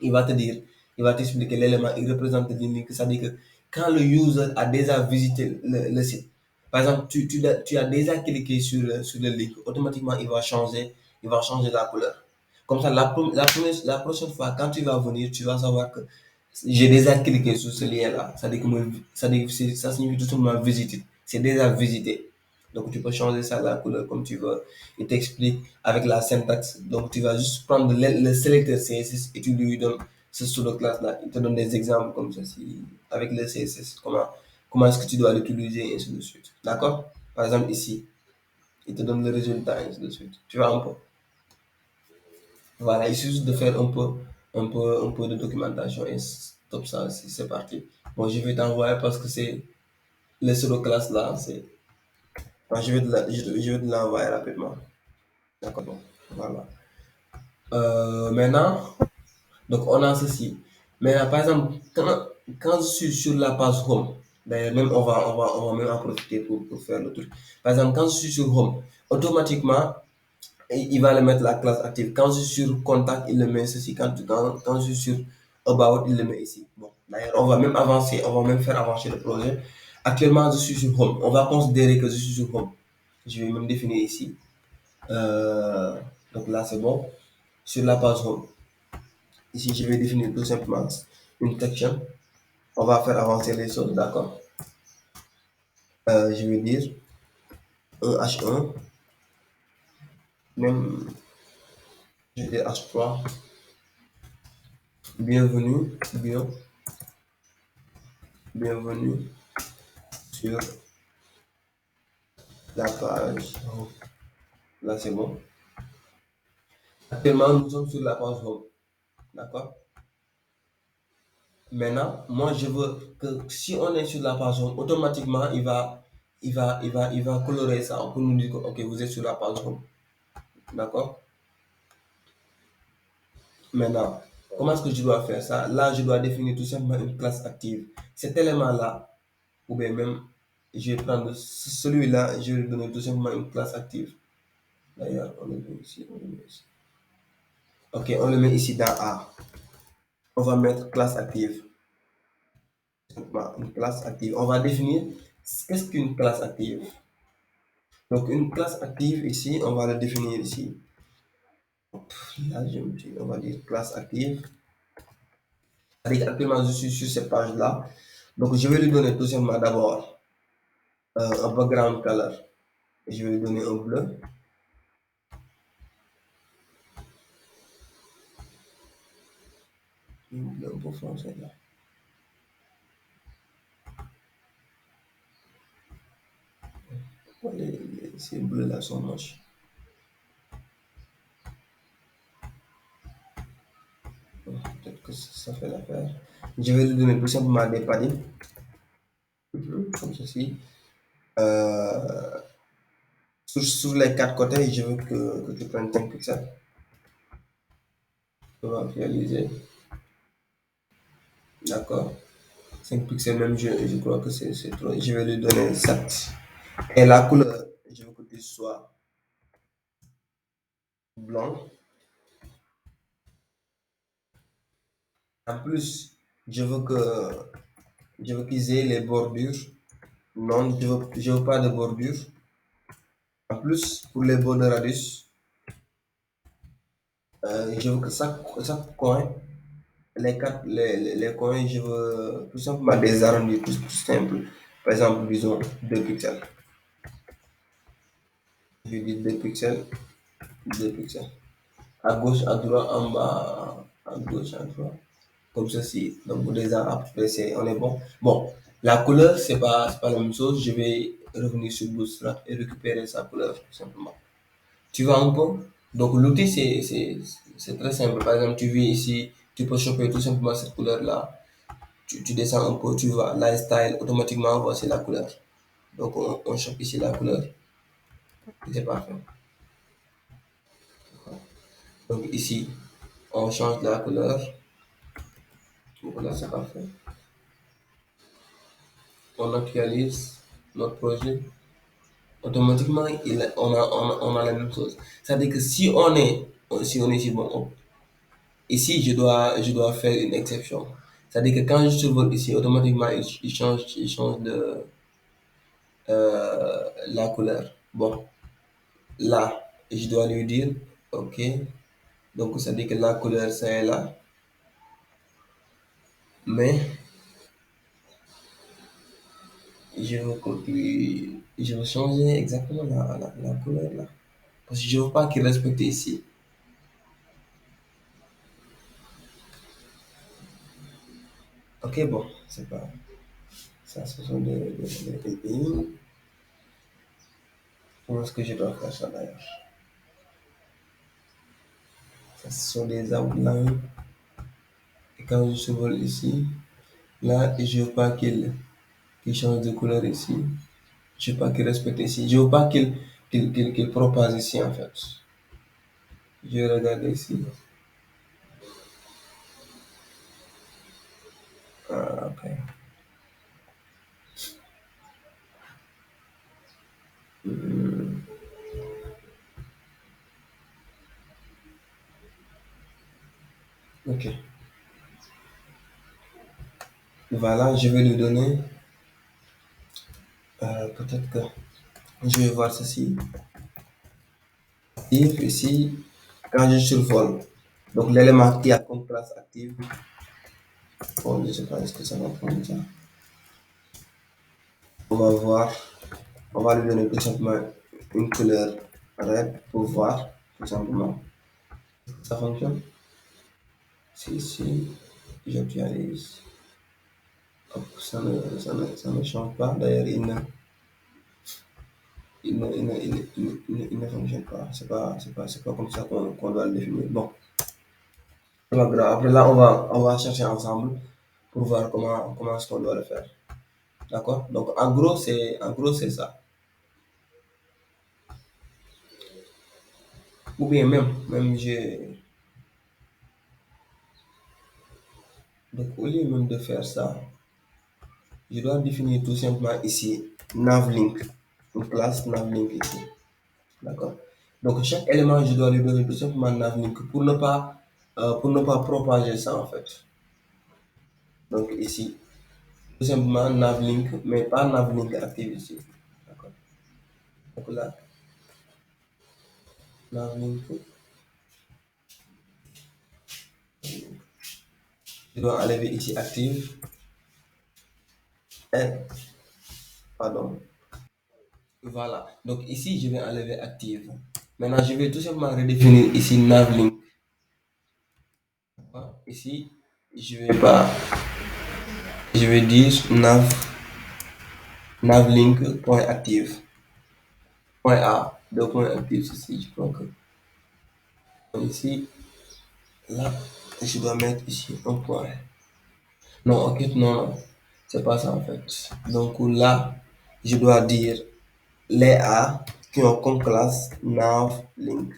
il va te dire, il va t'expliquer l'élément, il représente l'unique, c'est-à-dire que quand le user a déjà visité site, par exemple, tu as déjà cliqué sur le link, automatiquement il va changer il va changer la couleur. Comme ça, la prochaine fois, quand tu vas venir, tu vas savoir que j'ai déjà cliqué sur ce lien-là. Ça signifie tout simplement visiter. C'est déjà visité. Donc, tu peux changer ça la couleur comme tu veux. Il t'explique avec la syntaxe. Donc, tu vas juste prendre le sélecteur CSS et tu lui donnes ce pseudo-classe-là. Il te donne des exemples comme ceci avec le CSS. Comment est-ce que tu dois l'utiliser et ainsi de suite. D'accord? Par exemple, ici, il te donne le résultat et ainsi de suite. Tu vois un peu. Voilà, il suffit de faire un peu de documentation et stop ça, c'est parti. Bon, je vais t'envoyer parce que c'est les pseudo-classes là, c'est. Bon, je vais te l'envoyer rapidement. D'accord, bon, voilà. Maintenant, donc on a ceci. Maintenant, par exemple, quand je suis sur la page home, d'ailleurs, même on va même en profiter pour faire le truc. Par exemple, quand je suis sur home, automatiquement, et il va le mettre la classe active. Quand je suis sur contact, il le met ceci. Quand je suis sur about, il le met ici. Bon, d'ailleurs, on va même avancer, on va même faire avancer le projet. Actuellement, je suis sur home. On va considérer que je suis sur home. Je vais même définir ici. Euh, donc là, c'est bon. Sur la page home. Ici, je vais définir tout simplement une section. On va faire avancer les choses, d'accord? Je vais dire un H1, même, je vais dire H3. Bienvenue, bienvenue sur la page. Là, c'est bon. Actuellement, nous sommes sur la page home. D'accord? Maintenant, moi, je veux que si on est sur la page home, automatiquement, il va colorer ça pour nous dire que, OK, vous êtes sur la page home. D'accord? Maintenant, comment est-ce que je dois faire ça? Là, je dois définir tout simplement une classe active. Cet élément-là, ou bien même, je vais prendre celui-là, je vais lui donner tout simplement une classe active. D'ailleurs, on le met ici, on le met ici. OK, on le met ici dans A. On va mettre classe active. Une classe active. On va définir qu'est-ce qu'une classe active. Donc, une classe active ici, on va la définir ici. Là, on va dire classe active. Actuellement, je suis sur cette page-là. Donc, je vais lui donner tout simplement d'abord un background color. Je vais lui donner un bleu. Un bleu un peu foncé là. Ces bleus-là sont moches. Peut-être que ça fait l'affaire. Je vais lui donner tout simplement des paddings. Comme ceci. Euh, sur les quatre côtés, je veux que tu prennes 5 pixels. On va réaliser. D'accord. 5 pixels même, je crois que c'est trop. Je vais lui donner 7. Et la couleur, je veux que tu sois blanc. En plus, je veux que je veux qu'ils aient les bordures. Non, je veux pas de bordure. En plus, pour les bords de radius, je veux que chaque coin, les coins, je veux tout simplement des arrondis plus simples. Par exemple, disons 2 pixels. Je dis 2 pixels, 2 pixels. À gauche, à droite, en bas, à gauche, à droite. Comme ceci. Donc, pour déjà, après, on est bon. Bon, la couleur, c'est pas la même chose. Je vais revenir sur Bootstrap et récupérer sa couleur, tout simplement. Tu vois un peu? Donc, l'outil, c'est très simple. Par exemple, tu viens ici, tu peux choper tout simplement cette couleur-là. Tu descends un peu, tu vois, lifestyle, automatiquement, voici la couleur. Donc, on chope ici la couleur. Et c'est parfait. Donc, ici, on change la couleur. Voilà, c'est parfait. On actualise notre projet. Automatiquement, on a la même chose. C'est-à-dire que si on est ici, bon, ici, je dois faire une exception. C'est-à-dire que quand je survole ici, automatiquement, il change la couleur. Bon, là, je dois lui dire Ok. Donc, ça dit que la couleur, ça est là. Mais, je veux changer exactement la couleur là. Parce que je veux pas qu'il respecte ici. Ok, bon, c'est pas. Ça, ce sont des pays. Comment est-ce que je dois faire ça d'ailleurs? Ça, ce sont des outlines. Et quand je survole ici, là, je veux pas qu'il change de couleur ici. Je veux pas qu'il respecte ici. Je veux pas qu'il propage ici en fait. Je vais regarder ici. Ah, ok. Hmm, ok. Voilà, je vais lui donner. Peut-être que je vais voir ceci. Active ici, quand je survole. Donc l'élément qui a comme classe active. Bon, je sais pas, est-ce que ça va prendre ça? On va voir. On va lui donner tout simplement une couleur red pour voir, tout simplement. Ça fonctionne? Si, si, j'actualise. Hop, ça ne change pas. D'ailleurs, il ne fonctionne pas. C'est pas comme ça qu'on doit le définir. Bon, c'est pas grave. Après là, on va chercher ensemble pour voir comment est-ce qu'on doit le faire. D'accord? Donc, en gros, c'est ça. Ou bien même donc, au lieu même de faire ça, je dois définir tout simplement ici navlink, une classe navlink ici. D'accord? Donc, chaque élément, je dois lui donner tout simplement navlink pour ne pas propager ça en fait. Donc, ici, tout simplement navlink, mais pas navlink active ici. D'accord? Donc là, navlink, je dois enlever ici active, et, pardon. Voilà. Donc ici, je vais enlever active. Maintenant, je vais tout simplement redéfinir ici navlink. Ici, je vais pas, je vais dire navlink.active. Point A, deux points actifs ici. Je crois que ici, là, je dois mettre ici un point. Non, ok, non, non. C'est pas ça en fait. Donc là, je dois dire les A qui ont comme classe navlink.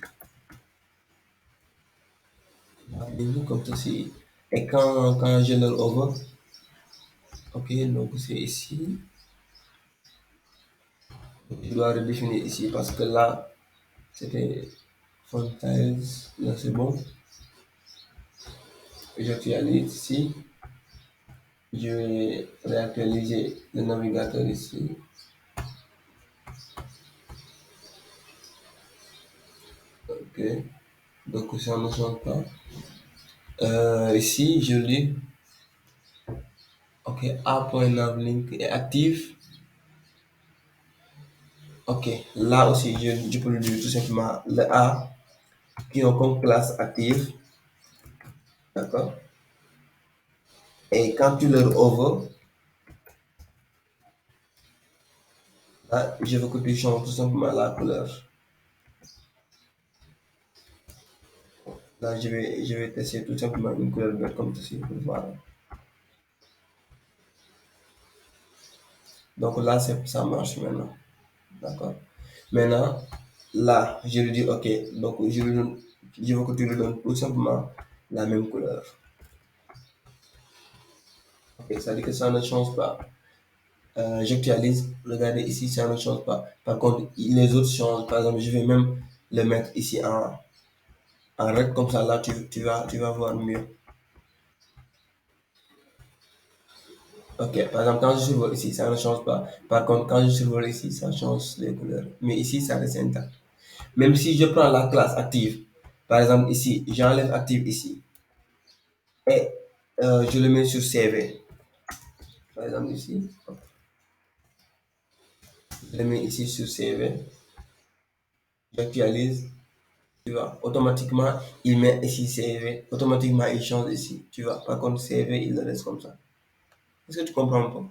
Navlink comme ceci. Et quand je leur ouvre, ok, donc c'est ici. Je dois redéfinir ici parce que là, c'était Fontaines. Là, c'est bon. J'actualise ici. Je vais réactualiser le navigateur ici. Ok. Donc ça ne change pas. Ici, je lis. Ok. A.navlink est actif. Ok. Là aussi, je peux le dire tout simplement le A qui ont comme classe active. D'accord. Et quand tu leur ouvres, là, je veux que tu changes tout simplement la couleur. Là, je vais tester tout simplement une couleur verte comme ceci pour voir. Donc là, ça marche maintenant. D'accord. Maintenant, là, je lui dis OK. Donc, je veux que tu lui donnes tout simplement la même couleur. OK, ça dit que ça ne change pas. J'actualise. Regardez ici, ça ne change pas. Par contre, les autres changent. Par exemple, je vais même le mettre ici en red. Comme ça, là, tu vas voir mieux. Ok, par exemple, quand je survole ici, ça ne change pas. Par contre, quand je survole ici, ça change les couleurs. Mais ici, ça reste intact. Même si je prends la classe active, Par exemple, ici, j'enlève active ici et je le mets sur CV. Par exemple, ici, hop, je le mets ici sur CV, j'actualise, tu vois. Automatiquement, il met ici CV, automatiquement, il change ici, tu vois. Par contre, CV, il le laisse comme ça. Est-ce que tu comprends un peu? Oui,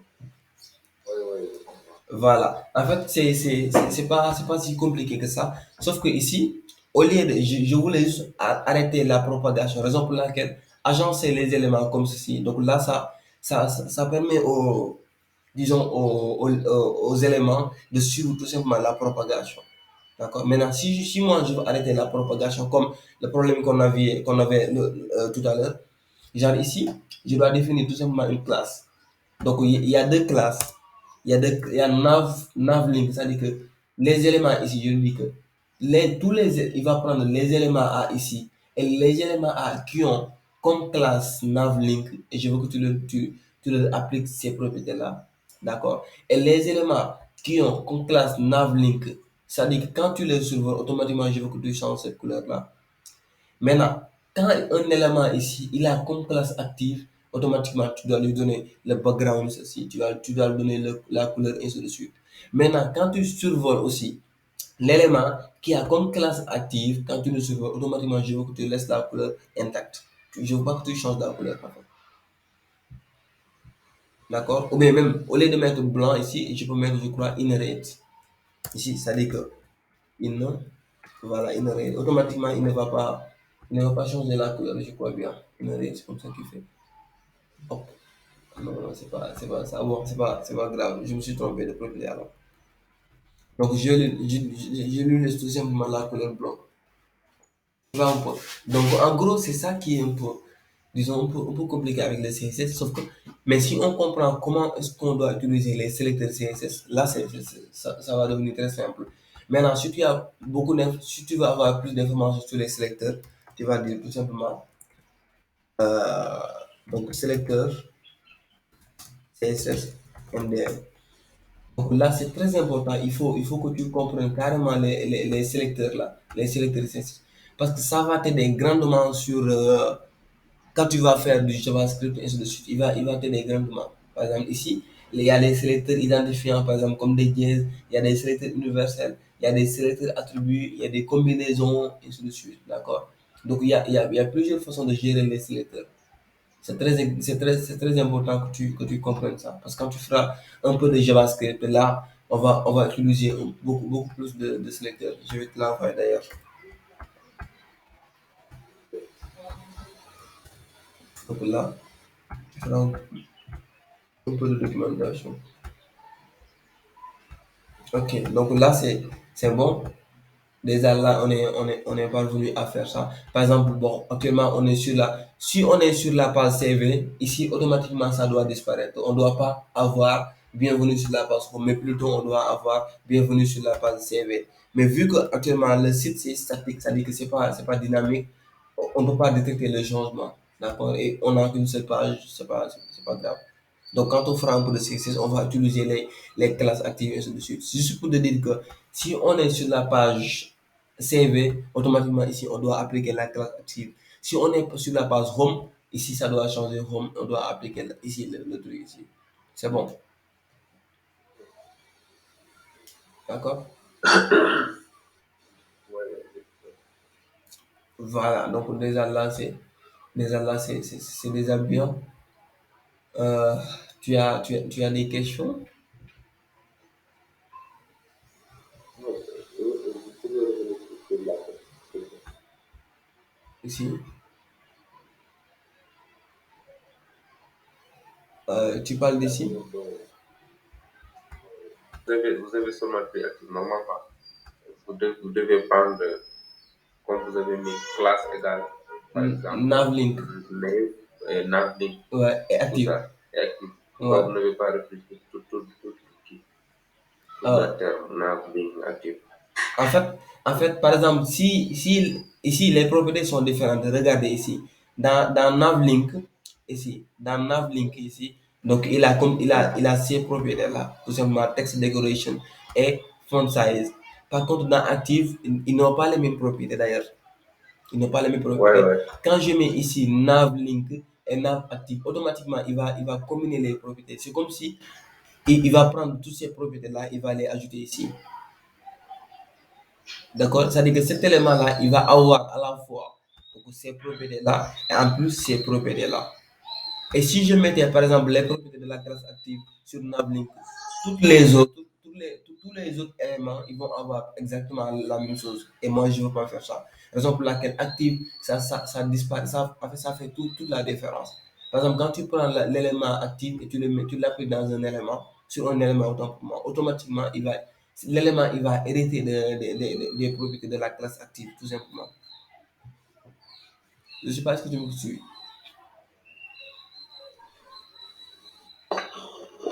oui, je comprends. Voilà. En fait, c'est pas si compliqué que ça. Sauf que ici, au lieu de, je voulais juste arrêter la propagation, raison pour laquelle agencer les éléments comme ceci. Donc là, ça permet aux, disons, aux éléments de suivre tout simplement la propagation. D'accord? Maintenant, si moi je veux arrêter la propagation, comme le problème qu'on avait tout à l'heure, genre ici, je dois définir tout simplement une classe. Donc, il y a deux classes. Il y a navlink, c'est-à-dire que les éléments ici, je lui dis que il va prendre les éléments A ici et les éléments A qui ont comme classe navlink, et je veux que tu leur appliques ces propriétés-là. D'accord? Et les éléments qui ont comme classe navlink, c'est-à-dire que quand tu les survoles, automatiquement, je veux que tu changes cette couleur-là. Maintenant, quand un élément ici, il a comme classe active, automatiquement, tu dois lui donner le background, ceci, tu dois lui donner la couleur, et ainsi de suite. Maintenant, quand tu survoles aussi l'élément qui a comme classe active, quand tu le survoles, automatiquement, je veux que tu laisses la couleur intacte. Je ne veux pas que tu changes la couleur, par contre. D'accord? Ou bien même, au lieu de mettre blanc ici, je peux mettre, je crois, innerate. Ici, ça dit que inner, voilà, innerate. Automatiquement, il ne va pas changer la couleur, je crois bien. Innerate, c'est comme ça qu'il fait. Hop. Non, non, c'est pas ça. Bon, c'est pas grave. Je me suis trompé de propriété alors. Donc, je lui laisse tout simplement la couleur blanc. Là, donc, en gros, c'est ça qui est un peu, disons, un peu compliqué avec le CSS. Sauf que, mais si on comprend comment est-ce qu'on doit utiliser les sélecteurs CSS, là, ça va devenir très simple. Maintenant, si tu as si tu veux avoir plus d'informations sur les sélecteurs, tu vas dire tout simplement, donc, sélecteur CSS MDM. Donc là, c'est très important. Il faut que tu comprennes carrément les sélecteurs là, les sélecteurs CSS. Parce que ça va t'aider grandement sur quand tu vas faire du JavaScript et ainsi de suite. Il va t'aider grandement. Par exemple, ici, il y a des sélecteurs identifiants, par exemple, comme des dièses, il y a des sélecteurs universels, il y a des sélecteurs attributs, il y a des combinaisons, et ainsi de suite. D'accord? Donc, il y a plusieurs façons de gérer les sélecteurs. C'est très important que tu comprennes ça. Parce que quand tu feras un peu de JavaScript, là, on va utiliser beaucoup plus de sélecteurs. Je vais te l'envoyer d'ailleurs. Donc là, tu feras un peu de documentation. Ok, donc là, c'est bon. Déjà là, on est parvenu à faire ça. Par exemple, bon, actuellement, si on est sur la page CV, ici, automatiquement, ça doit disparaître. On ne doit pas avoir bienvenue sur la page home, mais plutôt, on doit avoir bienvenue sur la page CV. Mais vu que actuellement, le site, c'est statique, ça dit que c'est pas dynamique, on ne peut pas détecter le changement. D'accord? Et on n'a qu'une seule page, c'est pas grave. Donc, quand on fera un peu de CSS, on va utiliser les classes actives et ainsi de suite. C'est juste pour te dire que si on est sur la page CV, automatiquement ici, on doit appliquer la classe active. Si on est sur la page home, ici, ça doit changer home, on doit appliquer ici le truc ici. C'est bon. D'accord? Ouais, Voilà. Donc, déjà là, c'est déjà bien. Euh, tu as des questions non, vous pouvez revenir sur la question. ici? Tu parles d'ici? Donc, vous avez seulement pris actif. Normalement, vous devez prendre, comme vous avez mis classe égale, par exemple, Navlink. name et navlink, Ouais, et tout active. ça, et actif. Pourquoi vous Ouais. n'avez pas réfléchi tout le Euh, terme navlink actif? En fait, par exemple, si ici les propriétés sont différentes, regardez ici. Dans Navlink, ici, donc il a ces propriétés-là, tout simplement text decoration et font size. Par contre, dans Active, ils n'ont pas les mêmes propriétés d'ailleurs. Ils n'ont pas les mêmes Ouais, propriétés. ouais. Quand je mets ici nav link et nav active, automatiquement, il va combiner les propriétés. C'est comme si il va prendre toutes ces propriétés-là, il va les ajouter ici. D'accord? C'est-à-dire que cet élément-là, il va avoir à la fois donc, ces propriétés-là et en plus ces propriétés-là. Et si je mettais par exemple les propriétés de la classe active sur Navlink, toutes les autres, tous les autres éléments, ils vont avoir exactement la même chose. Et moi, je ne veux pas faire ça. Raison pour laquelle active, ça disparaît, en fait, ça fait toute la différence. Par exemple, quand tu prends l'élément actif et tu l'appliques dans un élément, sur un élément automatiquement, l'élément il va hériter des propriétés de la classe active, tout simplement. Je ne sais pas ce que tu me suis.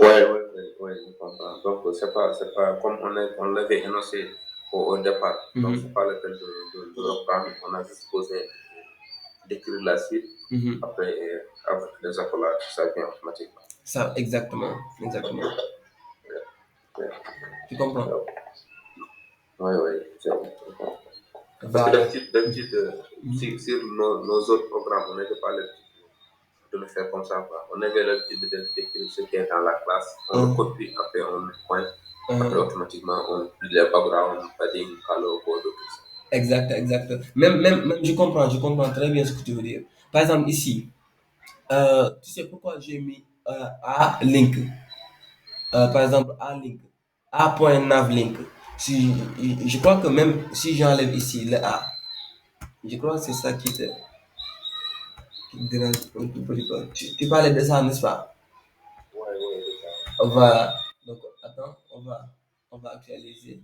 Ouais, ouais, ouais, ouais, je comprends. Donc, c'est pas comme on l'avait énoncé au départ. Donc, c'est pas le fait de reprendre. On a juste posé d'écrire la suite. Après, avec les accolades, ça vient automatiquement. Ça, exactement, exactement. Ouais, Tu comprends? ouais, ouais, c'est bon. Parce que Voilà. d'habitude, sur nos autres programmes, on n'était pas l'habitude de le faire comme ça, quoi. On avait l'habitude d'écrire ce qui est dans la classe, on le copie, après on le pointe, après automatiquement on met les backgrounds, padding, color, code, tout ça. Exact, exact. Même je comprends très bien ce que tu veux dire. Par exemple, ici, tu sais pourquoi j'ai mis A link, par exemple, A link, A.navlink. Si, je crois que même si j'enlève ici le A, je crois que c'est ça qui te dérange un tout petit peu. Tu parlais de ça, n'est-ce pas? Ouais, ouais, c'est ça. Voilà. Donc, attends, on va actualiser.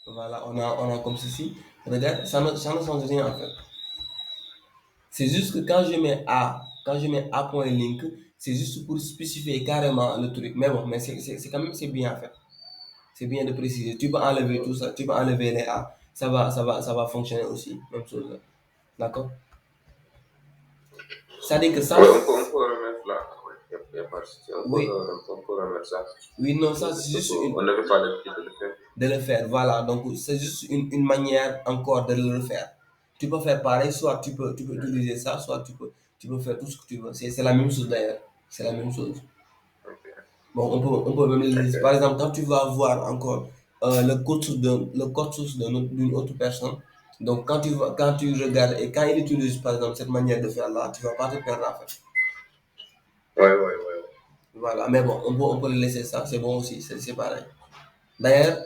Voilà, on a comme ceci. Regarde, ça ne change rien en fait. C'est juste que quand je mets A.link, c'est juste pour spécifier carrément le truc. Mais bon, mais c'est quand même c'est bien fait. C'est bien de préciser. Tu peux enlever tout ça, tu peux enlever les A. Ça va fonctionner aussi. Même chose. D'accord? Ça dit que ça, Ouais, on peut remettre là. Ouais, y a pas de souci. oui, On peut remettre ça. oui, non, C'est ça c'est juste juste qu'on n'avait pas l'habitude de le faire. de le faire. Voilà, donc c'est juste une manière encore de le faire. Tu peux faire pareil, soit tu peux utiliser ça, soit tu peux faire tout ce que tu veux. C'est la même chose d'ailleurs. C'est la même chose. Ok, Bon, on peut même le dire. Par ok. exemple, quand tu vas voir encore le code source d'une autre personne, donc quand tu regardes et quand il utilise par exemple cette manière de faire là, tu vas pas te perdre en fait. Ouais, ouais, ouais. Voilà, mais bon, on peut le laisser ça, c'est bon aussi, c'est pareil. D'ailleurs,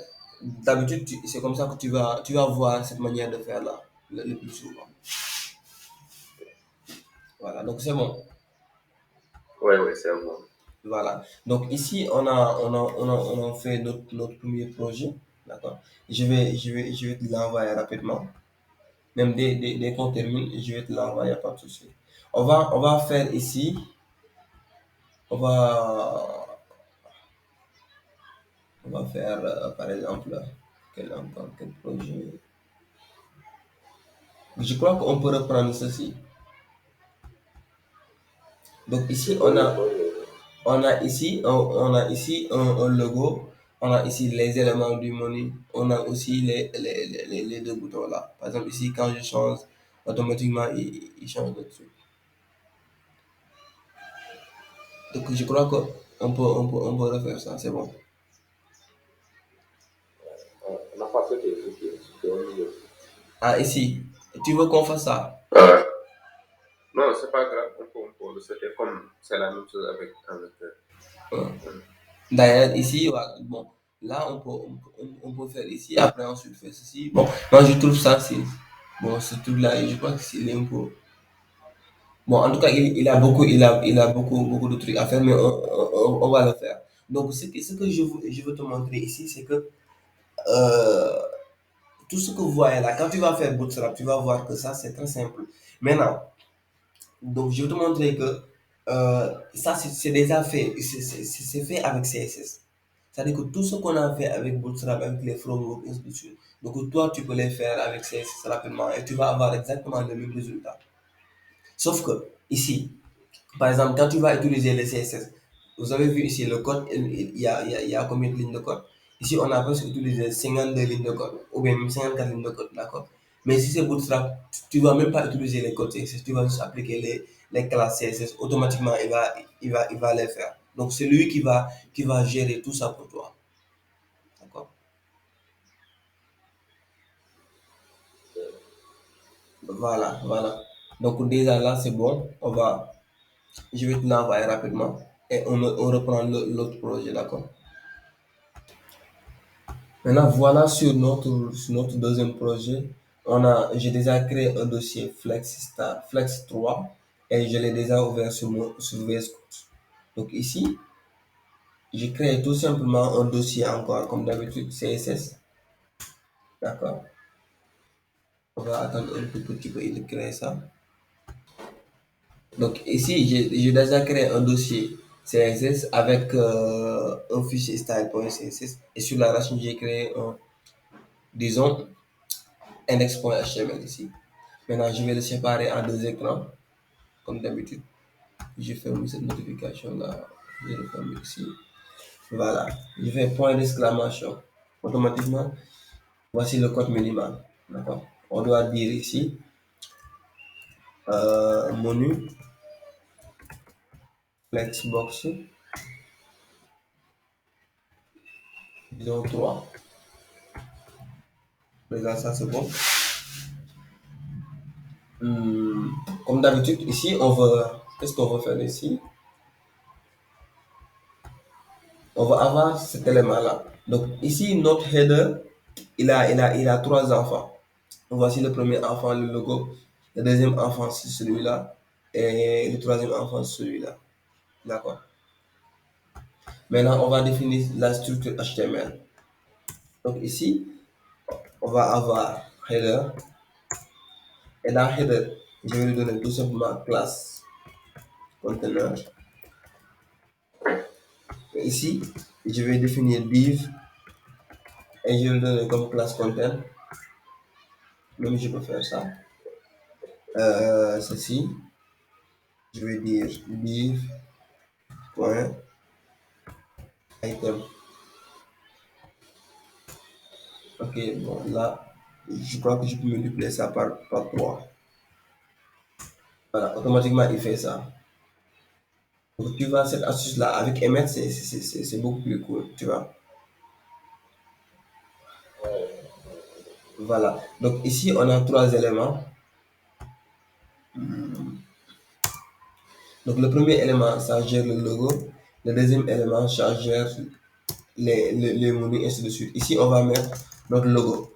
d'habitude, c'est comme ça que tu vas voir cette manière de faire là, le plus souvent. Voilà, donc c'est bon. Ouais, ouais, c'est bon. Voilà. Donc ici, on a fait notre premier projet. D'accord. Je vais te l'envoyer rapidement. Même dès qu'on termine, je vais te l'envoyer, pas de souci. On va faire ici, on va, on va faire par exemple, quel projet. Je crois qu'on peut reprendre ceci. Donc ici, C'est quoi le projet? on a ici un logo, on a ici les éléments du menu, on a aussi les deux boutons là. Par exemple, ici, quand je change, automatiquement, il change de truc. Donc je crois on peut refaire ça, c'est bon. On n'a pas fait c'était au milieu. Ah, ici, tu veux qu'on fasse ça? Non, c'est pas grave, on peut le c'était comme c'est la même chose avec Hein. D'ailleurs, ici, bon, là, on peut faire ici, après ensuite faire ceci. Bon, moi je trouve ça, c'est bon, ce truc-là, je crois que c'est un peu. Bon, en tout cas, il a beaucoup de trucs à faire, mais on va le faire. Donc, ce que je veux te montrer ici, c'est que euh, tout ce que vous voyez là, quand tu vas faire Bootstrap, tu vas voir que ça, c'est très simple. Maintenant, donc, je vais te montrer que ça, c'est déjà fait. C'est fait avec CSS. C'est-à-dire que tout ce qu'on a fait avec Bootstrap, avec les frameworks, ainsi de suite, donc toi, tu peux les faire avec CSS rapidement et tu vas avoir exactement le même résultat. Sauf que ici, par exemple, quand tu vas utiliser le CSS, vous avez vu ici le code, il y a combien de lignes de code? Ici, on a presque utilisé 52 lignes de code, ou bien même 54 lignes de code, d'accord? Mais si c'est Bootstrap, tu ne vas même pas utiliser les codes CSS, tu vas juste appliquer les classes CSS, automatiquement, il va les faire. Donc, c'est lui qui va gérer tout ça pour toi, d'accord? Voilà, voilà. Donc, déjà là, c'est bon. Je vais te l'envoyer rapidement et on reprend l'autre projet, d'accord? Maintenant, voilà sur notre deuxième projet. J'ai déjà créé un dossier Flex 3 et je l'ai déjà ouvert sur VS Code. Donc ici, j'ai créé tout simplement un dossier encore, comme d'habitude, CSS. D'accord? On va attendre un tout petit peu, il crée ça. Donc ici, j'ai déjà créé un dossier CSS avec un fichier style.css et sur la racine, j'ai créé disons, index.html ici. Maintenant, je vais le séparer en deux écrans, comme d'habitude. Je ferme cette notification-là. Je le ferme ici. Voilà. Je fais point d'exclamation. Automatiquement, voici le code minimal. D'accord. On doit dire ici, menu, flexbox, disons 3. Déjà, ça c'est bon. Hum, Comme d'habitude, ici, qu'est-ce qu'on veut faire ici? On va avoir cet élément-là. Donc, ici, notre header, il a trois enfants. Voici le premier enfant, le logo. Le deuxième enfant, c'est celui-là. Et le troisième enfant, c'est celui-là. D'accord. Maintenant, on va définir la structure HTML. Donc ici, on va avoir header. Et dans header, je vais lui donner tout simplement classe container. Et ici, je vais définir div et je vais lui donner comme classe content. Même je peux faire ça. Ceci, je vais dire div point item. Ok, bon, là, je crois que je peux multiplier ça par 3. Voilà, automatiquement, il fait ça. Donc, tu vois, cette astuce-là, avec Emmet, c'est beaucoup plus cool, tu vois. Voilà. Donc, ici, on a trois éléments. Donc, le premier élément, ça gère le logo. Le deuxième élément, ça gère les menus, ainsi de suite. Ici, on va mettre notre logo.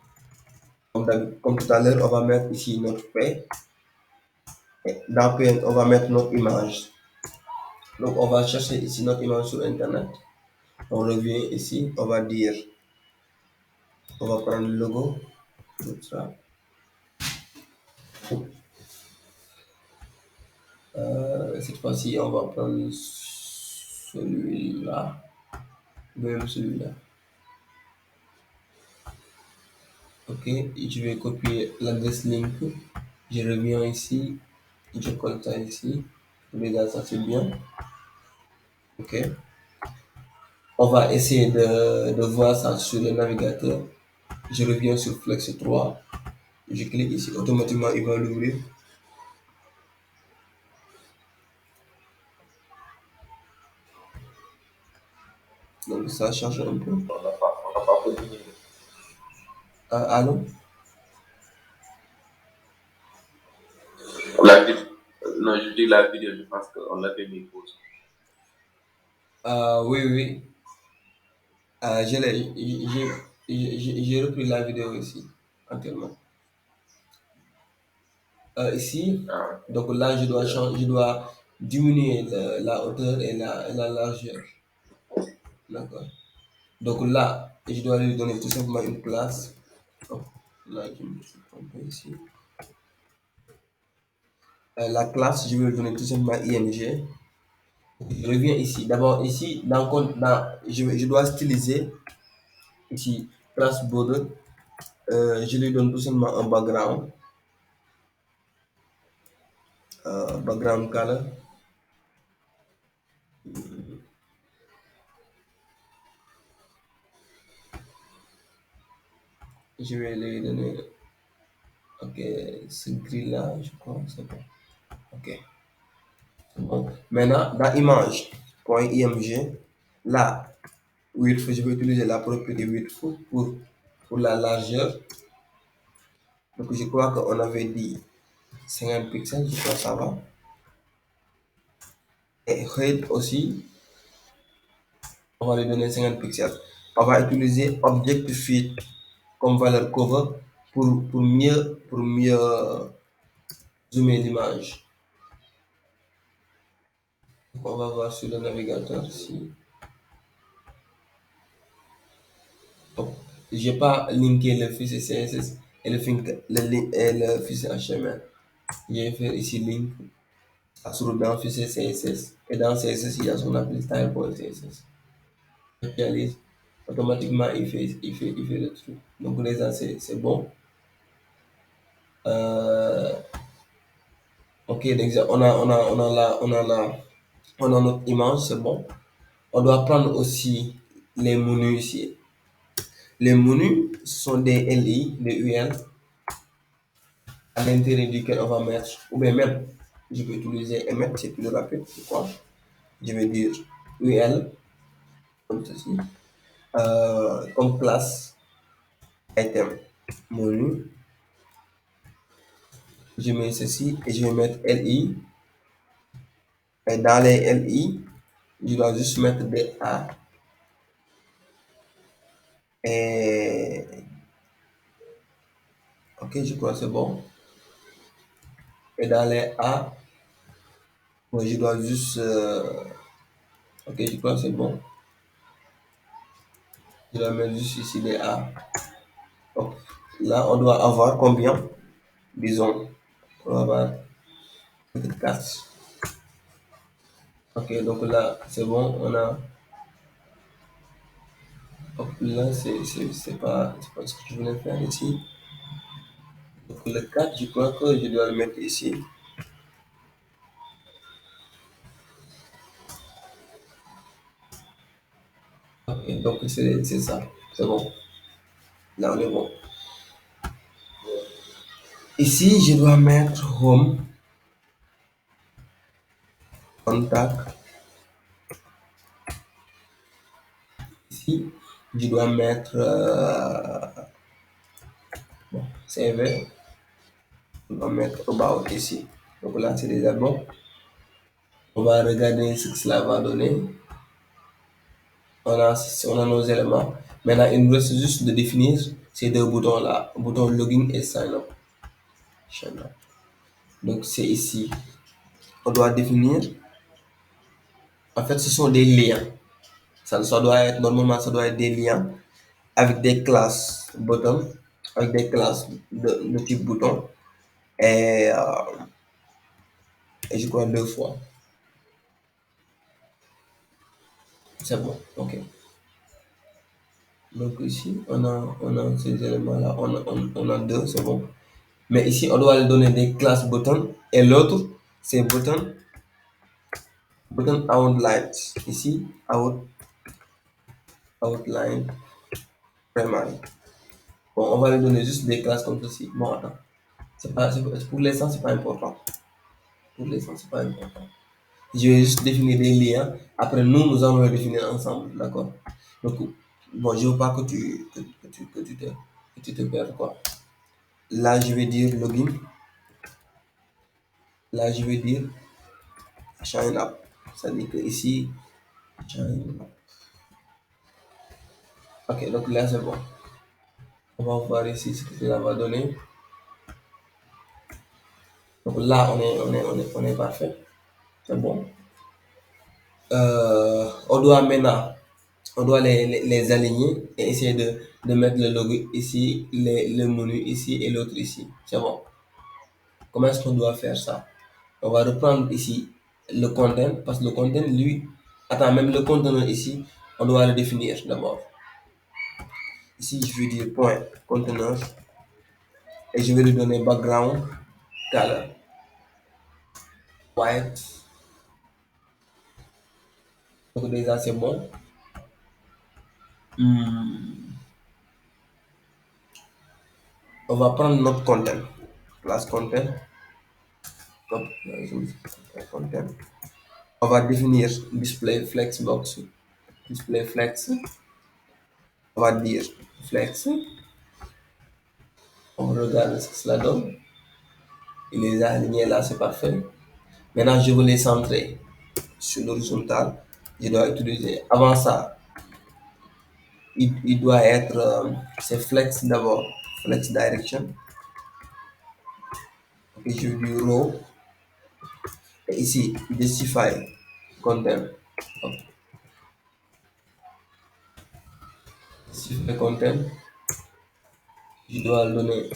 Comme tout à l'heure, on va mettre ici notre P. Dans P, on va mettre notre image. Donc, on va chercher ici notre image sur Internet. On revient ici, on va dire, on va prendre le logo, tout ça. Cette fois-ci, on va prendre celui-là, même celui-là. Ok, je vais copier l'adresse link. Je reviens ici, je colle ça ici. Regarde, ça c'est bien. Ok, on va essayer de voir ça sur le navigateur. Je reviens sur Flex 3. Je clique ici, automatiquement il va l'ouvrir. Donc ça charge un peu. On n'a pas combiné. Allô? La vidéo, non, je dis la vidéo, je pense qu'on l'avait mis pause. Oui, oui. Je l'ai, j'ai repris la vidéo ici, actuellement. Ici, Ah, donc là, je dois diminuer la hauteur et la largeur. D'accord. Donc là, je dois lui donner tout simplement une classe. Oh, là, je me suis trompé ici. La classe, je vais lui donner tout simplement ING. Je reviens ici. D'abord, ici, je dois styliser. Ici, classe border. Je lui donne tout simplement un background. Background color. Je vais lui donner, ok, ce gris-là, je crois, c'est bon. Ok, c'est bon. Maintenant, dans image.img, là, width, je vais utiliser la propriété width pour la largeur. Donc, je crois qu'on avait dit 50 pixels, je crois que ça va. Et height aussi, on va lui donner 50 pixels. On va utiliser Objectify comme valeur cover pour mieux zoomer l'image. Donc, on va voir sur le navigateur ici. Donc, je n'ai pas linké le fichier CSS et le fichier HTML. Je vais faire ici link dans le fichier CSS. Et dans CSS, il y a ce qu'on appelle style.css. Je réalise, automatiquement, il fait le truc. Donc, déjà, c'est bon. Euh, ok, donc, on a notre image, c'est bon. On doit prendre aussi les menus ici. Les menus sont des LI, des UL, à l'intérieur duquel on va mettre, ou bien même, je vais utiliser emettre, c'est plus rapide, c'est quoi? Je vais dire UL, comme ceci, comme classe, item, menu, je mets ceci et je vais mettre LI, et dans les LI, je dois juste mettre des A, et ok, je crois que c'est bon, et dans les A, bon, je dois juste, ok, je crois que c'est bon, je dois mettre juste ici des A. Donc, là, on doit avoir combien? Disons, on va avoir peut-être 4. Ok, donc là, c'est bon, on a. Hop, là, c'est pas ce que je voulais faire ici. Donc le 4, je crois que je dois le mettre ici. Ok, donc c'est ça. C'est bon. Là, on est bon. Ici, je dois mettre home, contact. Ici, je dois mettre bon, CV. Je dois mettre about ici. Donc là, c'est déjà bon. On va regarder ce que cela va donner. On a nos éléments. Maintenant, il nous reste juste de définir ces deux boutons-là, bouton login et sign up. Donc, c'est ici. On doit définir. En fait, ce sont des liens. Ça doit être, normalement, ça doit être des liens avec des classes button, avec des classes de type bouton. Et, et je crois deux fois. C'est bon. OK. Donc, ici, on a ces éléments-là. On a deux, c'est bon. Mais ici, on doit lui donner des classes button. Et l'autre, c'est button outlines. Ici, outline primary. Bon, on va lui donner juste des classes comme ceci. Bon, attends. Pour l'instant, c'est pas important. Pour l'instant, c'est pas important. Je vais juste définir des liens. Après, nous allons les définir ensemble. D'accord? Donc, bon, je veux pas que tu te perdes, quoi. Là, je vais dire login. Là, je vais dire sign up. Ça dit que ici, sign up. Ok, donc là, c'est bon. On va voir ici ce que cela va donner. Donc là, on est parfait. C'est bon. On doit maintenant, on doit les aligner et essayer de mettre le logo ici, le menu ici et l'autre ici. C'est bon. Comment est-ce qu'on doit faire ça? On va reprendre ici le content parce que le content, lui, attends, même le conteneur ici, on doit le définir d'abord. Ici, je vais dire point conteneur et je vais lui donner background color white. Donc déjà, c'est bon. Hmm. On va prendre notre content. Classe content. Hop, content. On va définir display flexbox. Display flex. On va dire flex. On regarde ce que cela donne. Il les a alignés là, c'est parfait. Maintenant, je veux les centrer sur l'horizontale. Je dois utiliser. Avant ça, il doit être. C'est flex d'abord. Flex direction. Et je dis row. Et ici, justify content. Hop. Justify content. Je dois donner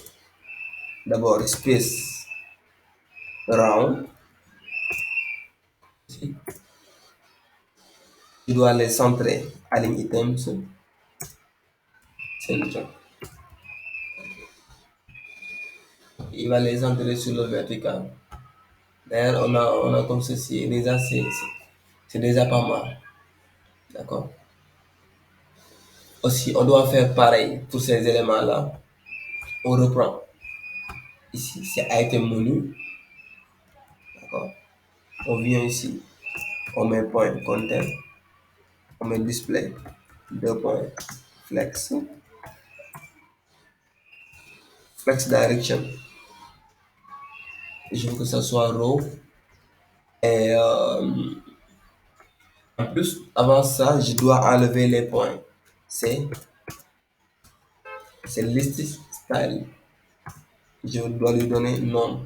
d'abord space round. Ici. Je dois les centrer. Align items. Center. Il va les centrer sur le vertical. D'ailleurs, on a comme ceci. Déjà, c'est déjà pas mal. D'accord. Aussi, on doit faire pareil pour ces éléments-là. On reprend. Ici, c'est item menu. D'accord. On vient ici. On met point content. On met display. Deux points. Flex. Flex direction. Je veux que ça soit row. Et en plus, avant ça, je dois enlever les points. C'est list style. Je dois lui donner non.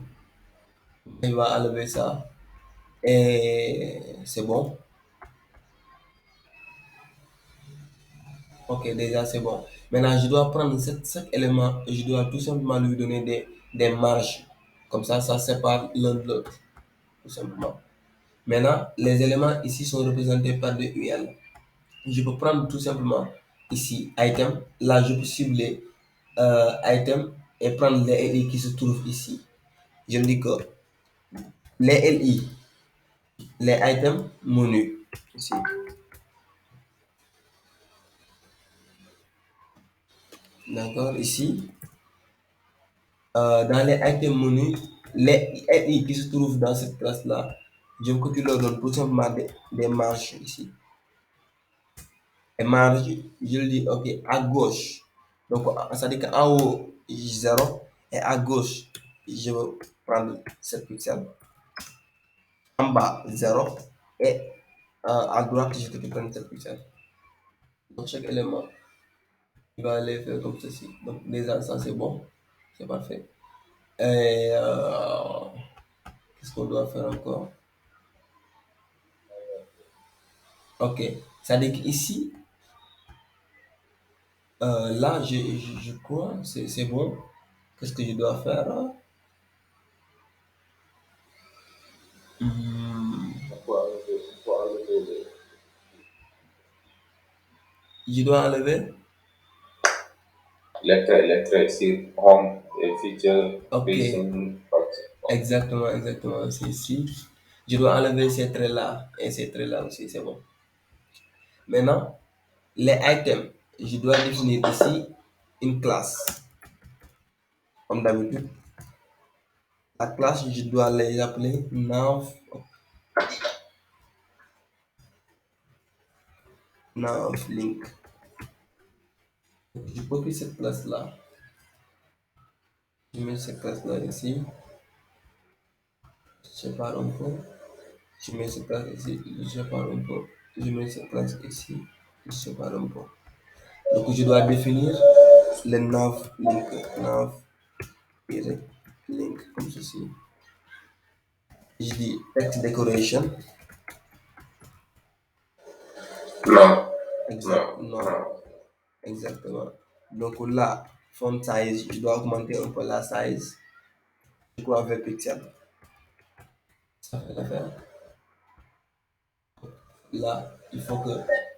Il va enlever ça. Et c'est bon. Ok, déjà c'est bon. Maintenant, je dois prendre chaque élément et je dois tout simplement lui donner des marges. Comme ça sépare l'un de l'autre. Tout simplement. Maintenant, les éléments ici sont représentés par des UL. Je peux prendre tout simplement ici item. Là, je peux cibler item et prendre les LI qui se trouvent ici. Je me dis que les LI, les items menus, ici. D'accord, ici. Dans les items menus, les LI qui se trouvent dans cette classe-là, je veux que tu leur donnes tout simplement des marges ici. Et marge, je le dis, ok, à gauche. Donc, ça dit qu'en haut, 0 et à gauche, je veux prendre 7 pixels. En bas, 0 et à droite, je vais prendre 7 pixels. Donc, chaque élément, il va les faire comme ceci. Donc, déjà, ça c'est bon, c'est parfait. Et qu'est-ce qu'on doit faire encore? Ok, ça dit qu'ici, là, je crois, c'est bon. Qu'est-ce que je dois faire? Hmm, On peut enlever je dois enlever. les traits sur home et feature, Ok, facing, parts. exactement, exactement. C'est ici. Je dois enlever ces traits-là et ces traits-là aussi, c'est bon. Maintenant, les items, je dois définir ici une classe. Comme d'habitude, la classe, je dois les appeler nav link. Je copie cette classe-là. Je mets cette classe-là ici. Je sépare un peu. Je mets cette classe ici. Je sépare un peu. Je mets cette classe ici. Je sépare un peu. Donc, je dois définir le nav link. Nav link comme ceci. Je dis text decoration. Non, non, Exact, non, non. exactement. Donc là, font size, je dois augmenter un peu la size. Je crois 20 pixels. Ça fait l'affaire. Là, il faut que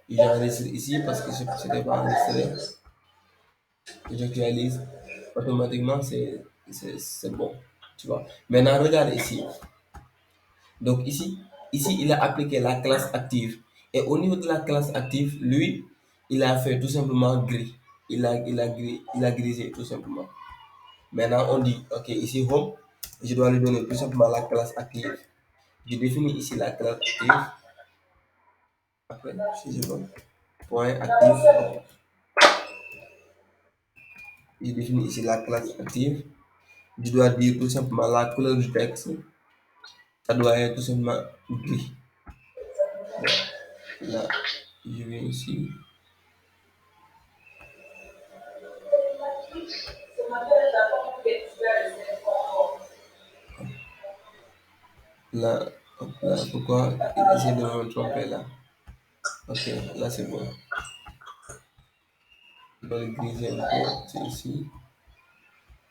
j'enregistre ici parce que ce n'était pas enregistré. J'actualise. Automatiquement, c'est bon. Tu vois. Maintenant, regarde ici. Donc ici, il a appliqué la classe active. Et au niveau de la classe active, lui, il a fait tout simplement gris. Il a grisé tout simplement. Maintenant, on dit, OK, ici home, je dois lui donner tout simplement la classe active. Je définis ici la classe active. Après, si je veux, point active, je définis ici la classe active. Je dois dire tout simplement la couleur du texte. Ça doit être tout simplement gris. Là, je vais ici. Là, hop là, pourquoi essayer de me tromper là? Ok, là c'est bon. Je vais le griser un peu, c'est ici.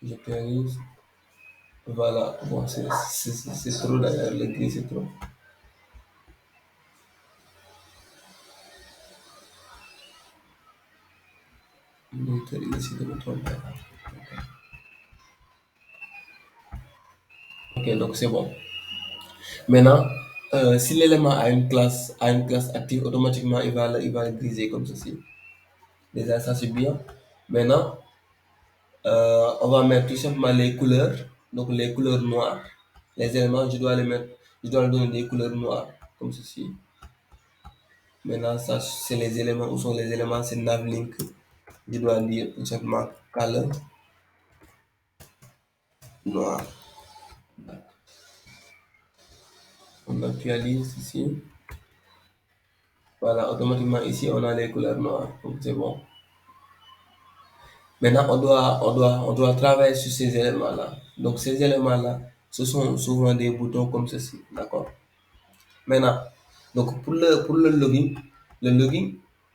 J'actualise. Voilà, bon, c'est trop d'ailleurs, le gris c'est trop. Je vais essayer de me tromper. Ok, donc c'est bon. Maintenant, si l'élément a une classe active, automatiquement il va le griser comme ceci. Déjà, ça c'est bien. Maintenant, on va mettre tout simplement les couleurs, donc les couleurs noires. Les éléments, je dois leur donner des couleurs noires, comme ceci. Maintenant, ça, c'est les éléments, où sont les éléments, c'est navlink. Je dois dire tout simplement color noir. On actualise ici. Voilà, automatiquement ici, on a les couleurs noires, donc c'est bon. Maintenant, on doit travailler sur ces éléments-là. Donc, ces éléments-là, ce sont souvent des boutons comme ceci, d'accord? Maintenant, donc pour le login,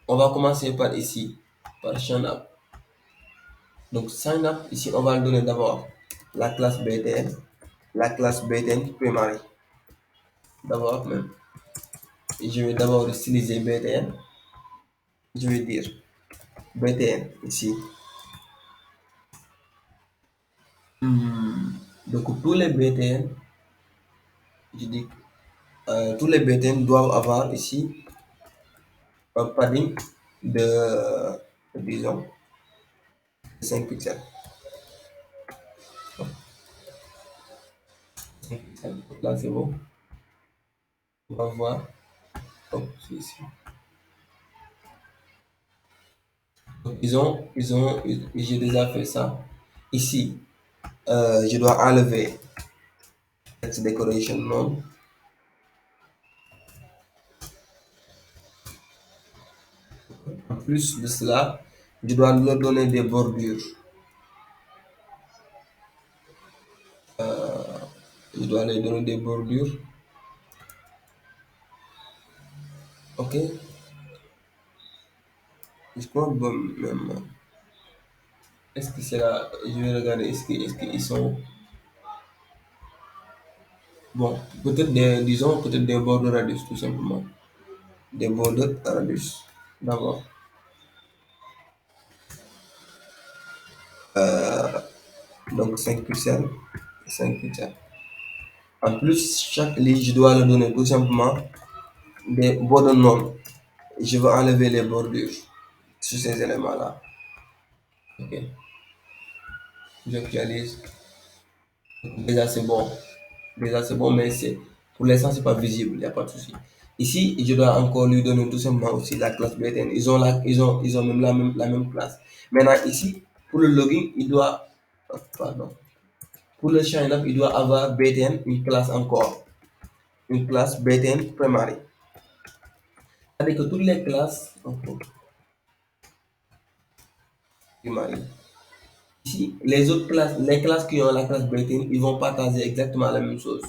on va commencer par ici, par sign up. Donc, sign up, ici, on va le donner d'abord la classe BTN, la classe BTN primary. D'abord, même, je vais d'abord utiliser BTN. Je vais dire BTN ici. Donc, tous les BTN, je dis, tous les BTN doivent avoir ici un padding de, disons, 5 pixels. 5 pixels. Là, c'est bon. On va voir. Hop, c'est ici. Donc, j'ai déjà fait ça. Ici, je dois enlever text decoration none. En plus de cela, je dois leur donner des bordures. Je dois leur donner des bordures. Ok. Je crois bon, même. Est-ce que c'est là? Je vais regarder. Est-ce qu'ils sont. Bon, peut-être des, disons, peut-être des bords de radius, tout simplement. Des bords de radius. D'abord. Donc 5 pixels. 5 pixels. En plus, chaque ligne, je dois leur donner tout simplement des bords de normes. Je vais enlever les bordures sur ces éléments-là. Ok. J'actualise. Déjà, c'est bon. Déjà, c'est bon, mais c'est, pour l'instant, c'est pas visible. Il n'y a pas de souci. Ici, je dois encore lui donner tout simplement aussi la classe BTN. Ils ont même la même classe. Maintenant, ici, pour le login, il doit, oh, pardon. Pour le sign up, il doit avoir BTN, une classe encore. Une classe BTN primary. C'est-à-dire que toutes les classes, oh, oh, primary. Ici, les autres classes, les classes qui ont la classe BTN, ils vont partager exactement la même chose.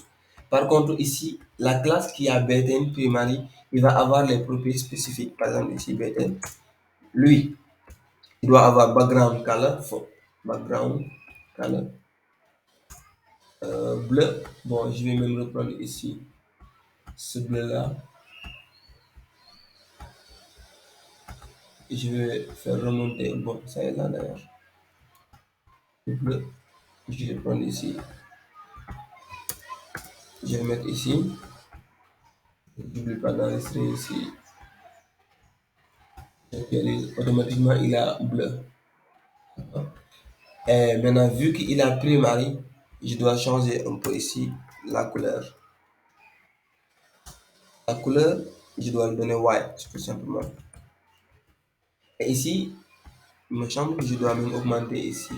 Par contre, ici, la classe qui a BTN primary, il va avoir les propriétés spécifiques. Par exemple, ici, BTN, lui, il doit avoir background color, background color bleu. Bon, je vais même reprendre ici ce bleu-là. Je vais faire remonter. Bon, ça est là d'ailleurs. Le bleu, je vais prendre ici. Je vais mettre ici. Je n'oublie pas d'enregistrer ici. J'actualise. Automatiquement, il a bleu. Et maintenant, vu qu'il a pris Marie, je dois changer un peu ici la couleur. La couleur, je dois lui donner white, tout simplement. Et ici, il me semble que je dois même augmenter ici.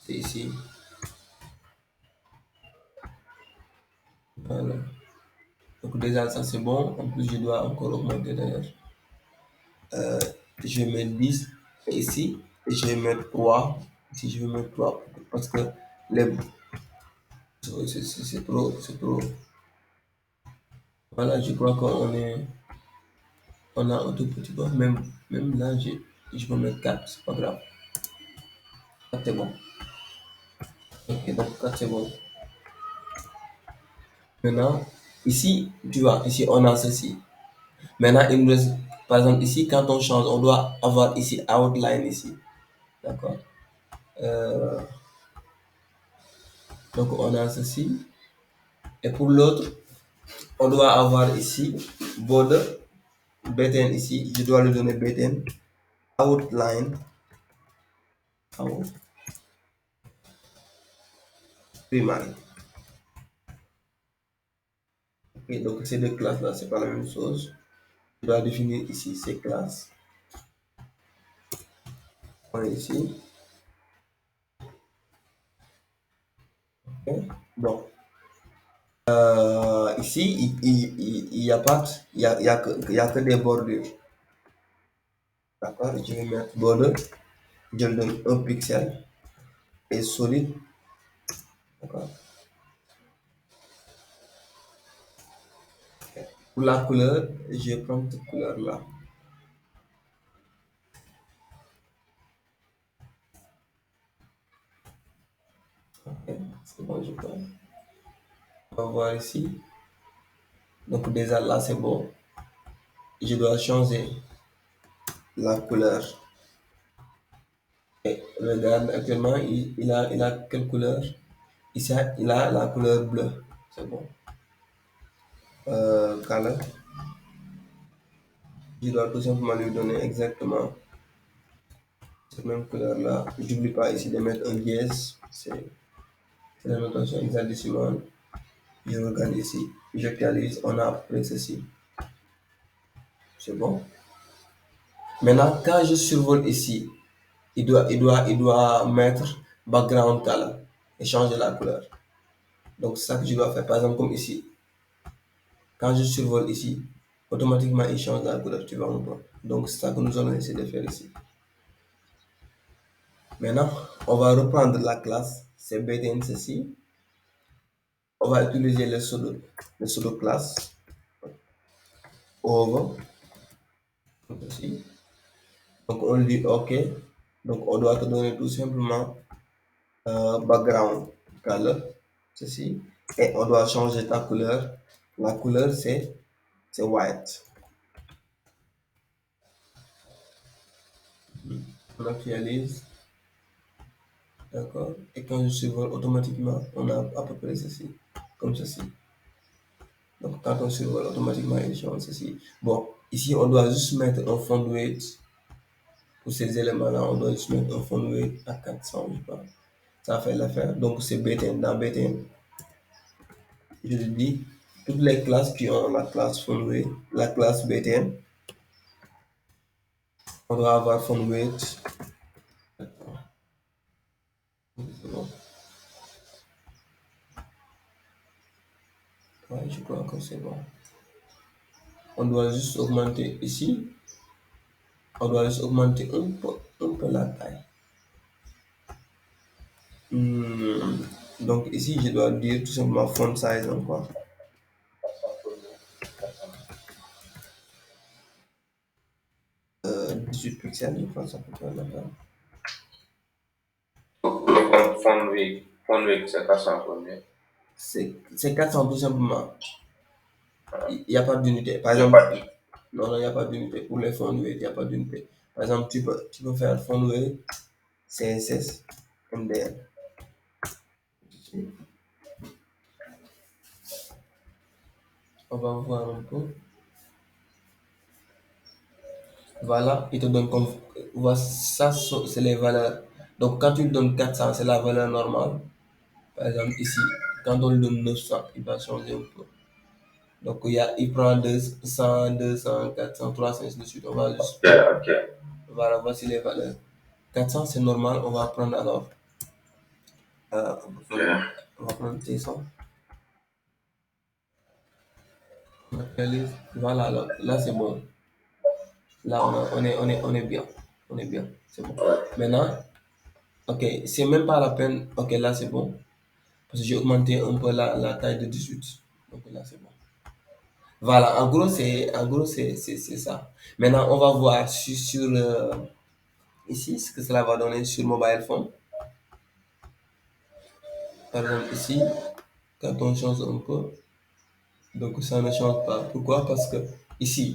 C'est ici. Voilà. Donc déjà, ça c'est bon. En plus, je dois encore augmenter d'ailleurs. Je vais mettre 10 ici. Et je vais mettre 3. Ici, je vais mettre 3. Parce que les... c'est trop. C'est trop. Voilà, je crois qu'on est... On a un tout petit peu. Même là, je peux mettre 4. C'est pas grave. 4 c'est bon. Ok, donc 4 c'est bon. Maintenant, ici, tu vois, ici, on a ceci. Maintenant, il nous reste, par exemple, ici, quand on change, on doit avoir ici outline ici. D'accord? Euh, donc, on a ceci. Et pour l'autre, on doit avoir ici border, btn ici. Je dois lui donner btn, outline, out, primary. Ok, donc, ces deux classes-là, c'est pas la même chose. Je dois définir ici ces classes. On est ici. Ok. Bon. Ici, il y a pas, il y a que des bordures. D'accord? Je vais mettre border. Je lui donne un pixel et solide. D'accord? Pour la couleur, je vais prendre cette couleur-là. Ok, c'est bon, je prends. On va voir ici. Donc déjà là, c'est bon. Je dois changer la couleur. Et regarde, actuellement, il a quelle couleur? Ici, il a la couleur bleue. C'est bon. Color. Je dois tout simplement lui donner exactement cette même couleur-là. Je n'oublie pas ici de mettre un dièse. C'est la notation hexadécimale. Je regarde ici. J'actualise. On a à peu près ceci. C'est bon. Maintenant, quand je survole ici, il doit mettre background color et changer la couleur. Donc, c'est ça que je dois faire. Par exemple, comme ici. Quand je survole ici, automatiquement, il change la couleur. Tu vois un peu. Donc, c'est ça que nous allons essayer de faire ici. Maintenant, on va reprendre la classe. C'est btn ceci. On va utiliser le pseudo classe over. Ici. Donc, on dit OK. Donc, on doit te donner tout simplement background color, ceci. Et on doit changer ta couleur. La couleur, c'est white. On actualise. D'accord. Et quand je survole automatiquement, on a à peu près ceci. Comme ceci. Donc, quand on survole automatiquement, il change ceci. Bon, ici, on doit juste mettre un font weight. Pour ces éléments-là, on doit juste mettre un font weight à 400, je pense. Ça fait l'affaire. Donc, c'est btn. Dans btn, je lui dis, toutes les classes qui ont la classe font weight, la classe btn, on doit avoir font weight. Bon. Ouais, je crois que c'est bon. On doit juste augmenter ici. On doit juste augmenter un peu la taille. Donc ici, je dois dire tout simplement font size encore. 18 pixels, je pense, à peu près maintenant. Font weight, c'est 400 combien? C'est 400 tout simplement. Il n'y a pas d'unité. Par Il n'y a exemple, pas de... non, non, il n'y a pas d'unité. Pour les fonds weight, il n'y a pas d'unité. Par exemple, tu peux faire font weight, CSS, MDL. On va voir un peu. Voilà, il te donne comme. Voilà, ça, c'est les valeurs. Donc, quand tu lui donnes 400, c'est la valeur normale. Par exemple, ici, quand on lui donne 900, il va changer un peu. Donc, il prend 200, 200, 400, 300, ainsi de suite. On va juste. Ok, ok. Voilà, voici les valeurs. 400, c'est normal. On va prendre alors. Ok. On va prendre 600. On actualise. Voilà, là, c'est bon. Là, on est bien. On est bien. C'est bon. Maintenant, ok, c'est même pas la peine. Ok, là, c'est bon. Parce que j'ai augmenté un peu la taille de 18. Donc là, c'est bon. Voilà, en gros, c'est ça. Maintenant, on va voir ici ce que cela va donner sur mobile phone. Par exemple, ici, quand on change un peu, donc ça ne change pas. Pourquoi? Parce que ici,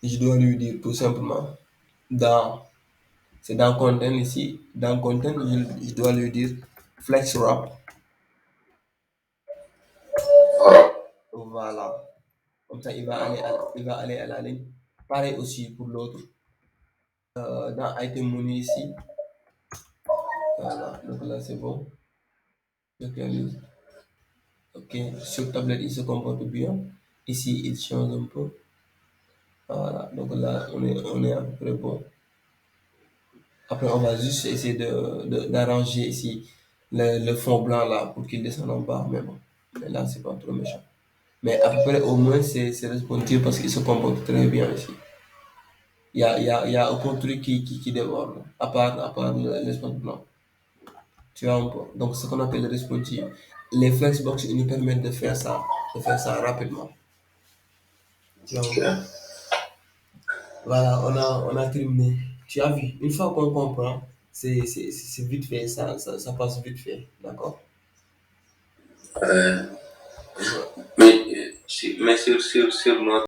je dois lui dire tout simplement, dans, c'est dans Content ici, dans Content, je dois lui dire Flex Wrap. Voilà. Comme ça, il va aller à la ligne. Pareil aussi pour l'autre. Dans Item Money ici, voilà. Donc là, c'est bon. J'actualise. Ok. Sur tablette, il se comporte bien. Ici, il change un peu. Voilà. Donc là, on est à peu près bon. Après, on va juste essayer d'arranger ici le fond blanc là pour qu'il descende en bas. Mais bon. Mais là, c'est pas trop méchant. Mais à peu près, au moins, c'est responsif parce qu'il se comporte très bien ici. Il y a aucun truc qui déborde, à part l'espace blanc. Tu vois un peu. Donc, ce qu'on appelle le responsive. Les flexbox, ils nous permettent de faire ça rapidement. Tu vois un peu. Ok. Voilà, on a terminé. Tu as vu, une fois qu'on comprend, c'est vite fait, ça passe vite fait. D'accord? Euh, Ouais. mais mais sur notre